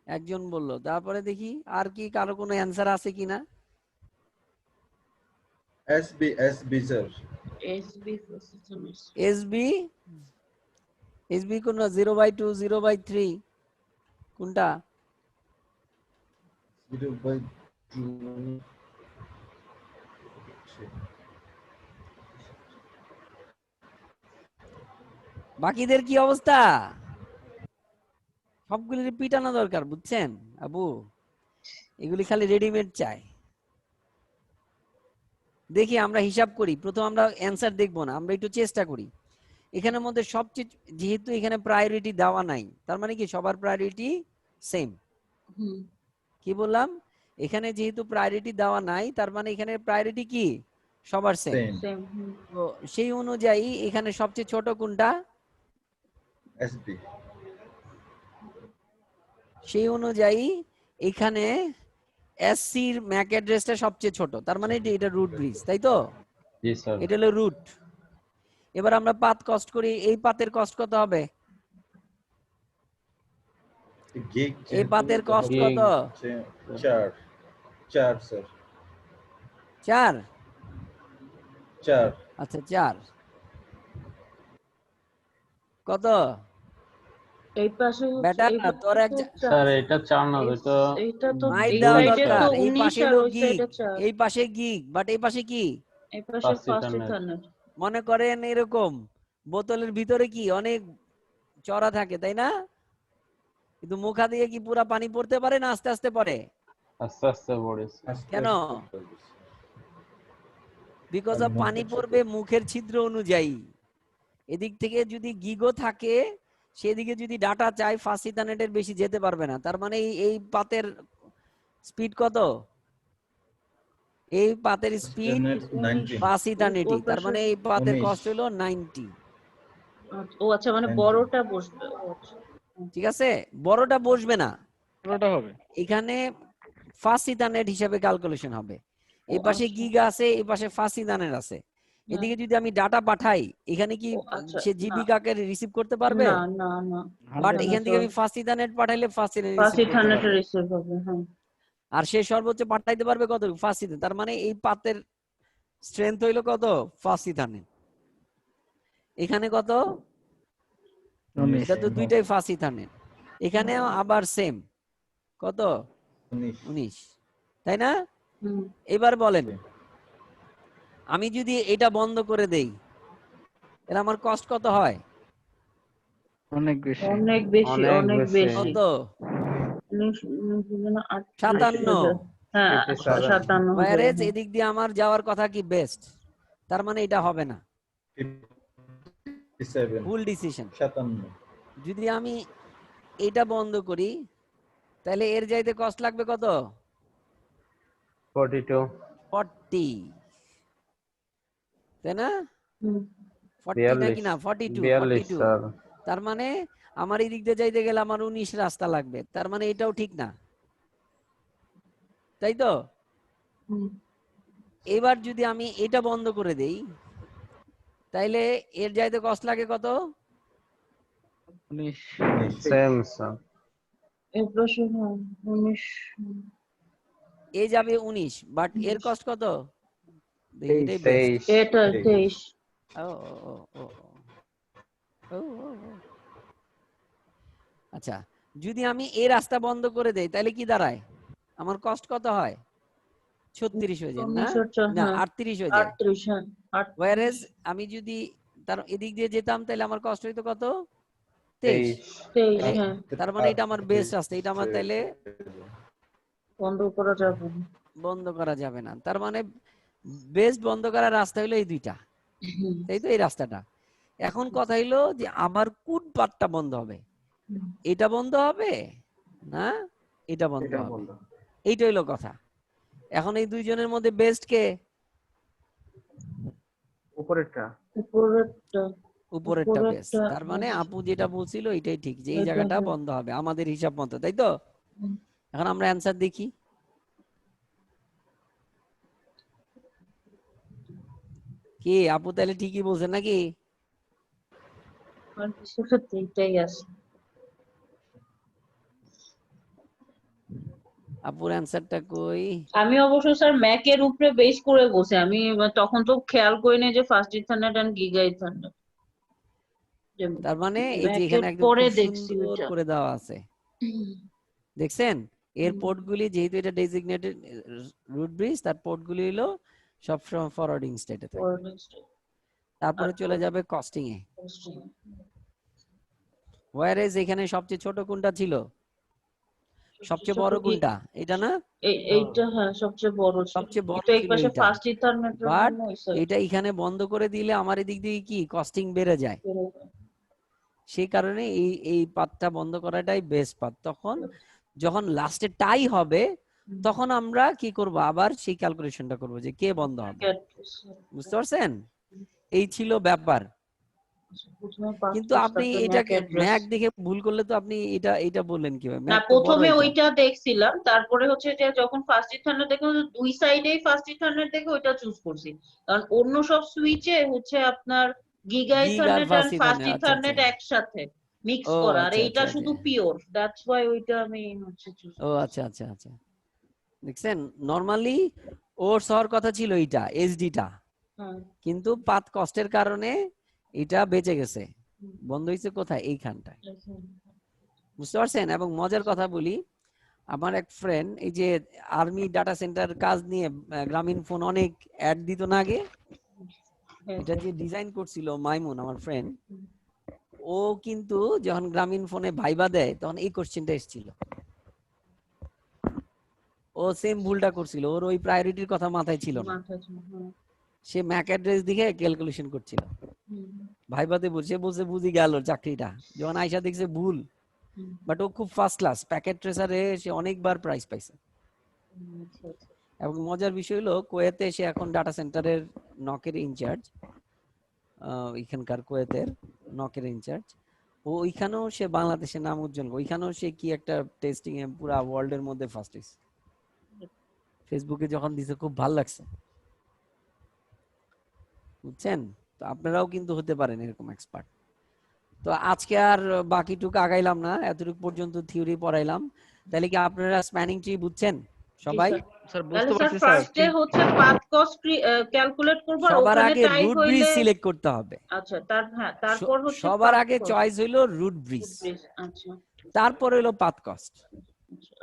একজন বললো, তারপরে দেখি আর কি কারো কোনো অ্যান্সার আছে কিনা।
SB sir.
SB first ethernet
SB SB কোন 0/2 0/3 কোনটা?
0/2
বাকিদের কি অবস্থা? সবগুলি পিটানো দরকার, বুঝছেন আবু? এগুলি খালি রেডিমেড চাই। দেখি আমরা হিসাব করি, প্রথম আমরা অ্যান্সার দেখবো না, আমরা একটু চেষ্টা করি। এখানের মধ্যে সবচেয়ে, যেহেতু এখানে প্রায়োরিটি দেওয়া নাই, তার মানে কি সবার প্রায়োরিটি সেম। কি বললাম? এখানে যেহেতু প্রায়োরিটি দেওয়া নাই, তার মানে এখানে প্রায়োরিটি কি সবার সেম।
সেম।
তো সেই অনুযায়ী এখানে সবচেয়ে ছোট কোনটা?
এসবি।
সেই অনুযায়ী এখানে এসসি এর ম্যাক অ্যাড্রেসটা সবচেয়ে ছোট, তার মানে এটা রুট ব্রিজ, তাই তো?
জি স্যার।
এটা হলো রুট। এবার আমরা পাথ কস্ট করি, এই পাথের কস্ট কত হবে? এই পাথের কস্ট কত?
4 স্যার।
4।
4
আচ্ছা 4 কত
এই পাশে
বেটা?
এই
তোর এক
স্যার এটা 4 না, এটা
এটা তো
মাইট
এই
দেওয়া
সাইডে তো
দরকার। এই
19
পাশে
আর
হলো
ওই
গিগ,
সাইডে 4।
এই পাশে গিগ, বাট এই পাশে কি?
এই পাশে
ফার্স্ট
ফার্স্ট
ইথারনেট।
ইথারনেট।
মনে করেন এরকম বোতলের ভিতরে কি অনেক চড়া থাকে, তাই না? কিন্তু মুখা দিয়ে কি পুরা পানি পড়তে পারে না আস্তে আস্তে পড়ে?
আস্তে আস্তে পড়েছে।
কেন? বিকজ অফ পানি পড়বে মুখের ছিদ্র অনুযায়ী। এদিক থেকে যদি গিগো থাকে, সেদিকে যদি ডাটা চাই, ফার্স্ট ইথারনেটের বেশি যেতে পারবে না। তার মানে এই পাতের স্পিড কত? এই পাতের স্পিড
90।
ফার্স্ট ইথারনেটি, তার মানে এই পাতের
19
কস্ট হলো 90।
ও আচ্ছা, মানে বড়টা বসবে। ও আচ্ছা।
ঠিক আছে, বড়টা বসবে না,
পুরোটা হবে।
এখানে ফার্স্ট ইথারনেট হিসেবে ক্যালকুলেশন হবে। এই
ও
পাশে
আচ্ছা।
গিগ আছে, এই পাশে ফার্স্ট ইথারনেট আছে।
হ্যাঁ।
এদিকে যদি আমি ডাটা পাঠাই, এখানে কি
ও আচ্ছা,
সে
না।
জিবি কাকে রিসিভ করতে পারবে?
না না না,
বাট
না,
এখান থেকে আমি ফার্স্ট ইথারনেট পাঠাইলে ফার্স্ট ইথারনেট
ফার্স্ট
রিসিভ করতে
ইথারনেট
পারবে।
রিসিভ হবে। হ্যাঁ।
আর সে সর্বোচ্চ পাঠাইতে পারবে কত? First ethernet. তার মানে এই পাতের স্ট্রেংথ হইলো কত? First ethernet. এখানে কত? এটা তো দুইটাই ফার্স্ট ইথারনেট। এখানেও আবার সেম, কত? 19, তাই না? এবার বলেন, আমি যদি এটা বন্ধ করে দেই, তাহলে আমার কস্ট কত হয়?
অনেক বেশি।
অনেক বেশি,
অনেক
অনেক
বেশি।
বেশি।
কত?
57। হ্যাঁ, 57 হবে।
ওয়ারেজ এদিক দিয়ে আমার যাওয়ার কথা কি বেস্ট, তার মানে এটা হবে না,
57
ভুল ডিসিশন।
57
যদি আমি এটা বন্ধ করি, তাহলে এর যাইতে কস্ট লাগবে কত?
42
40, তাই না? 40 নাকি না? 42
42 স্যার।
তার মানে আমার এই দিক দিয়ে যাইতে গেলে আমার 19 রাস্তা লাগবে, তার মানে এটাও ঠিক না, তাই তো? এবার যদি আমি এটা বন্ধ করে দেই, তাইলে এর যাইতে কষ্ট লাগে কত?
19
সেম স্যার।
এর প্রশ্ন 19
এ যাবে 19, বাট এর কষ্ট কত? দেখি, এটাই বেস্ট।
23
এটা 23
ও ও ও ও ও ও ও। আচ্ছা, যদি আমি এই রাস্তা বন্ধ করে দেই তাহলে কি দাঁড়ায়? আমার কষ্ট কত হয়? 36 হয়ে যায় না?
19
না,
হ্যাঁ
38 হয়ে যায়।
38 হ্যাঁ 38
ওয়ারেজ আমি যদি তার এদিক দিয়ে যেতাম তাহলে আমার কষ্ট হইতো কত? 23।
23
তার-
হ্যাঁ
তার মানে এটা আমার বেস্ট রাস্তা, এটা আমার তাইলে
বন্ধ করা যাবে না।
বন্ধ করা যাবে না। তার মানে বেস্ট বন্ধ করার রাস্তা হলো এই দুইটা, তাই তো? এই রাস্তাটা। এখন কথা হইলো যে আমার কোন পার্টটা বন্ধ হবে? এটা বন্ধ হবে না এটা বন্ধ
এটা
হবে?
বন্ধ।
এইটা হইলো কথা। এখন এই দুইজনের মধ্যে বেস্ট কে?
উপরেরটা।
উপরেরটা
উপরেরটা বেস্ট।
উপরেরটা
তার মানে আপু যেটা বলছিল এটাই ঠিক, যে এই
এটা
জায়গাটা
হ্যাঁ।
বন্ধ হবে আমাদের হিসাব মতো, তাই তো? এখন আমরা অ্যান্সার দেখি। কি আপু তাহলে ঠিকই বলছেন নাকি?
আর কিছু ক্ষেত্রে এটাই আছে।
আপুর অ্যান্সারটা কই?
আমি অবশ্য স্যার ম্যাক এর উপরে বেস করে বসে, আমি তখন তো খেয়াল করিনি যে fast ethernet and giga ethernet, যে
তার মানে এই যে
ম্যাক এর
এখানে একদম
পরে
খুব
দেখছি
সুন্দর
ওইটা।
করে দেওয়া আছে, দেখছেন? এর পোর্টগুলি যেহেতু এটা ডেজিগনেটেড রুট ব্রিজ, তার পোর্টগুলি হলো সবসময় ফরওয়ার্ডিং স্টেটে থাকবে। তারপরে চলে যাবে কস্টিং এ। ওয়্যারেজ এখানে সবচেয়ে ছোট কোনটা ছিল? সবচেয়ে বড় কোনটা? এটা না?
এইটা হ্যাঁ সবচেয়ে বড় ছিল,
সবচেয়ে বড়
কিন্তু এই
ছিল
পাশে
এইটা।
ফার্স্ট ইথারনেটের
বাট
জন্য ওই side
এটা এখানে বন্ধ করে দিলে আমার এদিক দিয়ে কি কস্টিং বেড়ে যায়,
বেরোয়।
সেই কারণে এই এই পাতটা বন্ধ করাটাই বেস্ট পাত। তখন যখন লাস্টে টাই হবে তখন আমরা কি করব? আবার সেই ক্যালকুলেশনটা করব যে কে বন্ধ হবে। বুঝতে পারছেন? এই ছিল ব্যাপার।
প্রথমে পাঁচ
কিন্তু
দশ
আপনি
তারপরে ম্যাক
এটাকে
অ্যাড্রেস।
ম্যাক দেখে ভুল করলে তো আপনি এটা এটা বললেন কিভাবে?
না
ম্যাক তো বড়
প্রথমে
এটা।
ওইটা দেখছিলাম, তারপরে হচ্ছে যে যখন ফার্স্ট ইথারনেট দেখে দুই সাইডেই ফার্স্ট ইথারনেট দেখে ওইটা চুজ করছি, কারণ অন্য সব সুইচে হচ্ছে আপনার গিগা
গিগ আর
ethernet
fast
and fast
ethernet, আচ্ছা আচ্ছা।
ইথারনেট একসাথে মিক্স
ও
করা, আর
আচ্ছা
এইটা
আচ্ছা আচ্ছা।
শুধু পিওর, দ্যাটস ওয়াই ওইটা আমি হচ্ছে চুজ
ও আচ্ছা আচ্ছা আচ্ছা। দেখছেন, নরমালি ওর হওয়ার কথা ছিল এইটা এসডিটা,
হ্যাঁ
কিন্তু পাত কষ্টের কারণে এটা বেঁচে গেছে। বন্ধ হয়েছে কোথায়? এইখানটায়। বুঝতে পারছেন? এবং মজার কথা বলি, আমার এক ফ্রেন্ড এই যে আর্মি ডাটা সেন্টার কাজ নিয়ে গ্রামীণ ফোন অনেক অ্যাড দিত না আগে, এটা যে ডিজাইন করছিল মাইমুন আমার ফ্রেন্ড, ও কিন্তু যখন গ্রামীণ ফোনে ভাইবা দেয় তখন এই কোশ্চেনটা এসেছিল। ও সেম ভুলটা করছিল, ওর ওই প্রায়োরিটির কথা মাথায় ছিল না, সে ম্যাক অ্যাড্রেস দিকে ক্যালকুলেশন করছিল। ভাইবাতে বলছে, বলছে বুঝি গেল চাকরিটা, যখন আয়সা দেখছে ভুল। বাট ও খুব ফার্স্ট ক্লাস প্যাকেট ট্রেসারে, সে অনেকবার প্রাইজ পাইছে। এবং মজার বিষয় হলো কুয়েতে সে এখন ডাটা সেন্টারের নকের ইনচার্জ, এখানকার কুয়েতের নকের ইনচার্জ। ও ওইখানেও সে বাংলাদেশের নাম উজ্জ্বল, ওইখানেও সে কি একটা টেস্টিং এ পুরা ওয়ার্ল্ডের মধ্যে ফার্স্ট হয়েছে। ফেসবুকে যখন দিছে খুব ভালো লাগছে, বুঝছেন? তো আপনারাও কিন্তু হতে পারেন এরকম এক্সপার্ট। তো আজকে আর বাকিটুকু আগাইলাম না, এতটুকু পর্যন্ত থিওরি পড়াইলাম। তাহলে কি আপনারা স্প্যানিং ট্রি বুঝছেন সবাই?
স্যার
তাহলে
বুঝতে
স্যার
পারছি স্যার,
ফার্স্টে হচ্ছে পাথ কস্ট ক্যালকুলেট করব, আর
সবার
ওখানে
আগে
টাই
রুট ব্রিজ
হইলে
সিলেক্ট করতে হবে।
আচ্ছা তারপর হচ্ছে
সবার
path
আগে
cost,
চয়েস হইলো রুট ব্রিজ,
আচ্ছা
তারপর হইলো পাথ কস্ট,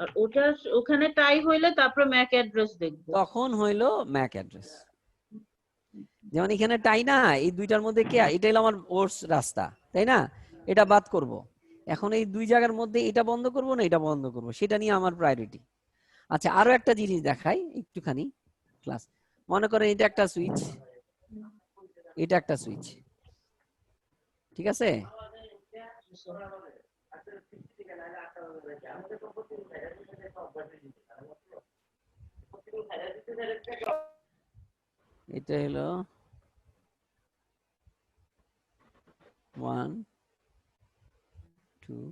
আর ওটা ওখানে টাই হইলে তারপরে ম্যাক অ্যাড্রেস দেখবো।
তখন হইলো ম্যাক অ্যাড্রেস। যেমন এখানে টাই না, এই দুইটার মধ্যে কে? এটা হলো আমার ওর্স রাস্তা, তাই না? এটা বাদ করব। এখন এই দুই জায়গার মধ্যে এটা বন্ধ করব না এটা বন্ধ করব, সেটা নিয়ে আমার প্রায়োরিটি। আচ্ছা, আরো একটা জিনিস দেখাই একটুখানি ক্লাস। মনে করেন এটা একটা সুইচ, এটা একটা সুইচ, ঠিক আছে? এটা হলো 1 2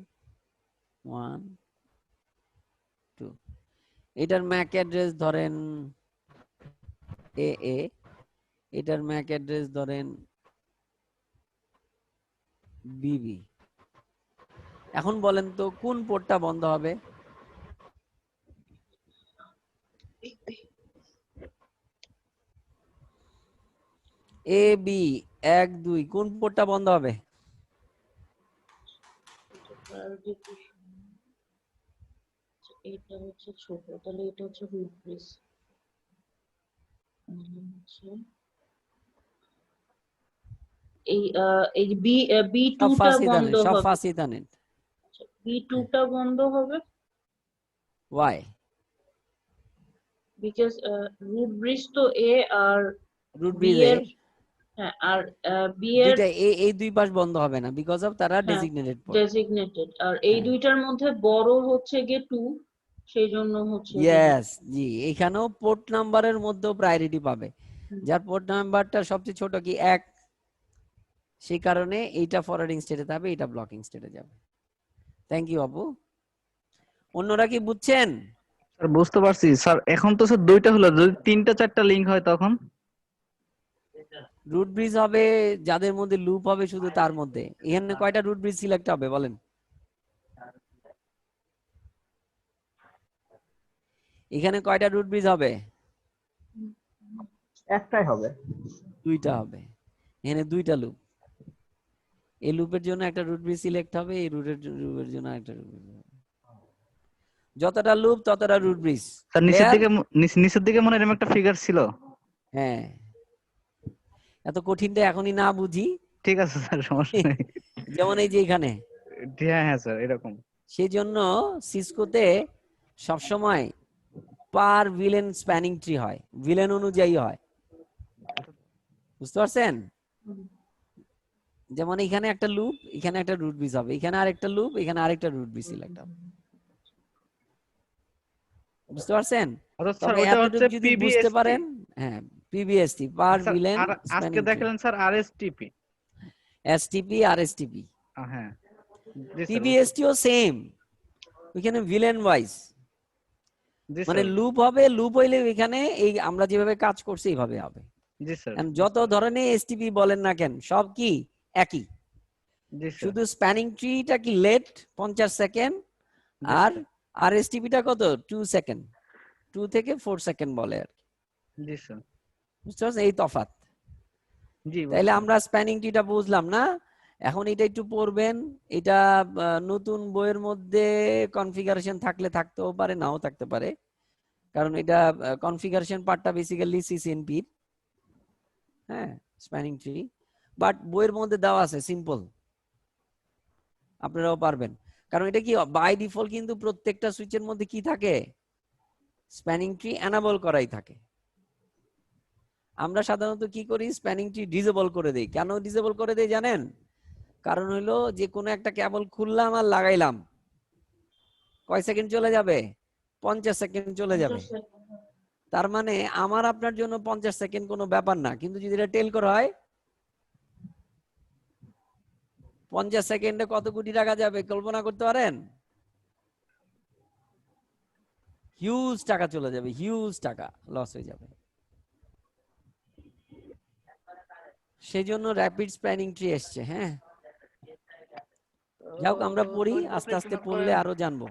1 2। এটার ম্যাক অ্যাড্রেস ধরেন এ, এটার ম্যাক অ্যাড্রেস ধরেন বিবি। এখন বলেন তো কোন পোর্টটা বন্ধ হবে? এ বি 1 2 কোন পোর্টটা বন্ধ হবে?
এটা হচ্ছে ছোট, তাহলে এটা হচ্ছে রুট ব্রিজ। এই বি
সব
2টা
ফার্স্ট
বন্ধ
ইথারনেট, সব
হবে,
ফার্স্ট ইথারনেট।
বি 2টা বন্ধ হবে
ওয়াই?
বিকজ রুট ব্রিজ তো এ আর
রুট
বি
ব্রিজে
এর, হ্যাঁ, আর বি এর,
দুইটা এই দুই পাশ বন্ধ হবে না বিকজ অফ তারা
হ্যাঁ,
ডেজিগনেটেড পোর্ট।
ডেজিগনেটেড, আর এই
হ্যাঁ।
দুইটার মধ্যে বড় হচ্ছে গিয়ে 2, সেই জন্য হচ্ছে
ইয়েস, জি, এখানেও পোর্ট নাম্বারের মধ্যেও প্রায়োরিটি পাবে। যার পোর্ট নাম্বারটা সবচেয়ে ছোট কি 1, সেই কারণে এইটা ফরওয়ার্ডিং স্টেটে যাবে, এটা ব্লকিং স্টেটে যাবে। থ্যাংক ইউ আপু। অন্যরা কি বুঝছেন?
স্যার বুঝতে পারছি স্যার। এখন তো স্যার দুইটা হলো, যদি তিনটা চারটা লিংক হয় তখন?
রুট ব্রিজ হবে যাদের মধ্যে লুপ হবে শুধু তার মধ্যে। এখানে কয়টা রুট ব্রিজ সিলেক্ট হবে বলেন? এখানে কয়টা রুট ব্রিজ হবে?
একটাই হবে।
দুইটা হবে। এখানে দুইটা লুপ, এই লুপের জন্য একটা রুট ব্রিজ সিলেক্ট হবে, এই লুপের জন্য একটা রুট ব্রিজ। যতটা লুপ ততটা রুট ব্রিজ।
স্যার নিচের দিকে মনে হয় এরকম একটা ফিগার ছিল।
হ্যাঁ, এত কঠিনটা এখনই না বুঝি।
ঠিক আছে স্যার, সমস্যা নেই।
যেমন এই যে এখানে,
হ্যাঁ হ্যাঁ স্যার, এরকম।
সেই জন্য সিসকোতে সবসময় পার ভিলেন স্প্যানিং ট্রি হয়, ভিলেন অনুযায়ী হয়, বুঝতে পারছেন? যেমন এখানে একটা লুপ, এখানে একটা রুট ব্রিজ হবে, এখানে আরেকটা লুপ, এখানে আরেকটা রুট ব্রিজ সিলেক্ট হবে, বুঝতে পারছেন?
আচ্ছা স্যার,
তবে
ওটা হচ্ছে
এতটুকু যদি বুঝতে
পিবিএসটি।
পারেন, হ্যাঁ, পিবিএসটি পার
স্যার,
ভিলেন
আর আজকে
স্প্যানিং ট্রি।
দেখালেন স্যার আরএসটিপি।
এসটিপি আর এসটিপি,
হ্যাঁ জি স্যার।
পিবিএসটিও সেম, ওইখানে ভিলেন ওয়াইজ,
জি
মানে
স্যার।
লুপ হবে, লুপ হইলে এখানে এই আমরা যেভাবে কাজ করছি এইভাবে হবে।
জি স্যার।
যত ধরনের এসটিপি বলেন না কেন সব কি একই,
জি স্যার।
শুধু স্প্যানিং ট্রিটা কি লেট 50 সেকেন্ড, আর আরএসটিপিটা কত 2 সেকেন্ড, 2 থেকে 4 সেকেন্ড বলে আর কি।
জি স্যার।
বুঝতে পারছেন এই তফাৎ?
জি
তাইলে আমরা স্প্যানিং ট্রিটা বুঝলাম না, এখন এটা একটু পড়বেন। এটা নতুন বইয়ের মধ্যে কনফিগারেশন থাকলে থাকতেও পারে, নাও থাকতে পারে, কারণ এটা কনফিগারেশন পার্টটা বেসিক্যালি সিসিএনপি, হ্যাঁ, স্প্যানিং ট্রি, বাট বইয়ের মধ্যে দেওয়া আছে সিম্পল, আপনারাও পারবেন। কারণ এটা কি বাই ডিফল্ট কিন্তু প্রত্যেকটা সুইচের মধ্যে কি থাকে, স্প্যানিং ট্রি এনাবল করাই থাকে। আমরা সাধারণত কি করি, স্প্যানিং ট্রি ডিসেবল করে দেই। কেন ডিসেবল করে দেই জানেন? কারণ হলো যে কোনো একটা কেবল খুললাম আর লাগাইলাম, কয় সেকেন্ড চলে যাবে? 50 সেকেন্ড চলে যাবে। তার মানে আমার আপনার জন্য 50 সেকেন্ড কোনো ব্যাপার না, কিন্তু যদি এটা টেল করা হয় 50 সেকেন্ডে কত কোটি টাকা যাবে কল্পনা করতে পারেন? হিউজ টাকা চলে যাবে, হিউজ টাকা লস হয়ে যাবে। সেই জন্য র্যাপিড স্প্যানিং ট্রি এসছে। হ্যাঁ, যাও আমরা পড়ি, আস্তে আস্তে পড়লে আরো জানবো।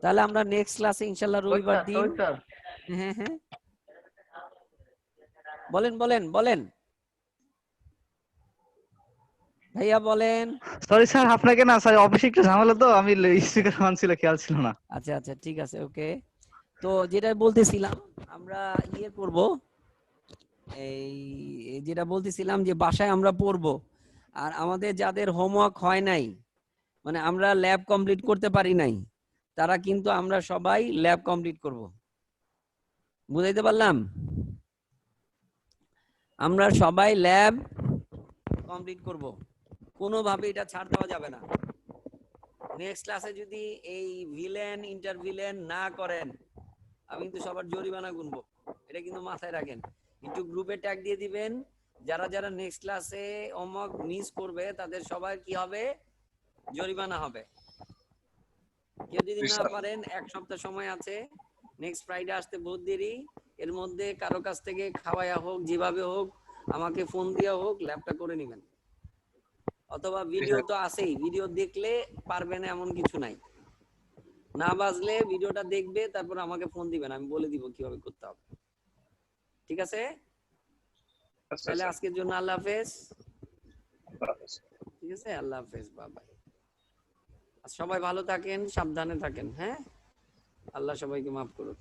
তাহলে আমরা নেক্সট ক্লাসে ইনশাআল্লাহ রবিবার দিন। হ্যাঁ হ্যাঁ, বলেন বলেন বলেন ভাইয়া বলেন।
সরি স্যার, আপনাকে না স্যার, অফিসে একটু ঝামেলা তো, আমি স্পিকার অন ছিল, খেয়াল ছিল না।
আচ্ছা আচ্ছা, ঠিক আছে, ওকে। তো যেটা বলতেছিলাম আমরা ইয়ে করব, এই যেটা বলতেছিলাম যে বাসায় আমরা পড়বো, আর আমাদের যাদের হোমওয়ার্ক হয় নাই, মানে আমরা ল্যাব কমপ্লিট করতে পারি নাই, তারা কিন্তু আমরা সবাই ল্যাব কমপ্লিট করব। বুঝাইতে পারলাম? আমরা সবাই ল্যাব কমপ্লিট করব, কোনোভাবে এটা ছাড় দেওয়া যাবে না। নেক্সট ক্লাসে যদি এই ভিলেন ইন্টার ভিলেন না করেন, আমি কিন্তু সবার জরিমানা গুনবো, এটা কিন্তু মাথায় রাখেন। একটু গ্রুপে ট্যাগ দিয়ে দিবেন, যারা যারা নেক্সট ক্লাসে হোমওয়ার্ক মিস করবে তাদের সবার কি হবে, জরিমানা হবে। কেউ যদি না পারেন, এক সপ্তাহ সময় আছে, নেক্সট ফ্রাইডে আসতে বহুত দেরি, এর মধ্যে কারো কাছ থেকে খাওয়ায়া হোক, যেভাবে হোক, আমাকে ফোন দিয়া হোক, ল্যাবটা করে নেবেন। অথবা ভিডিও তো আছেই, ভিডিও দেখলে পারবে না এমন কিছু নাই। না বাজলে ভিডিওটা দেখবে, তারপর আমাকে ফোন দিবেন, আমি বলে দিব কিভাবে করতে হবে। ঠিক আছে?
আচ্ছা
তাহলে
স্যার।
আজকের জন্য আল্লাহ হাফেজ।
আল্লাহ হাফেজ।
ঠিক আছে, আল্লাহ হাফেজ, বাই। সবাই ভালো থাকেন, সাবধানে থাকেন। হ্যাঁ, আল্লাহ সবাইকে মাফ করুন।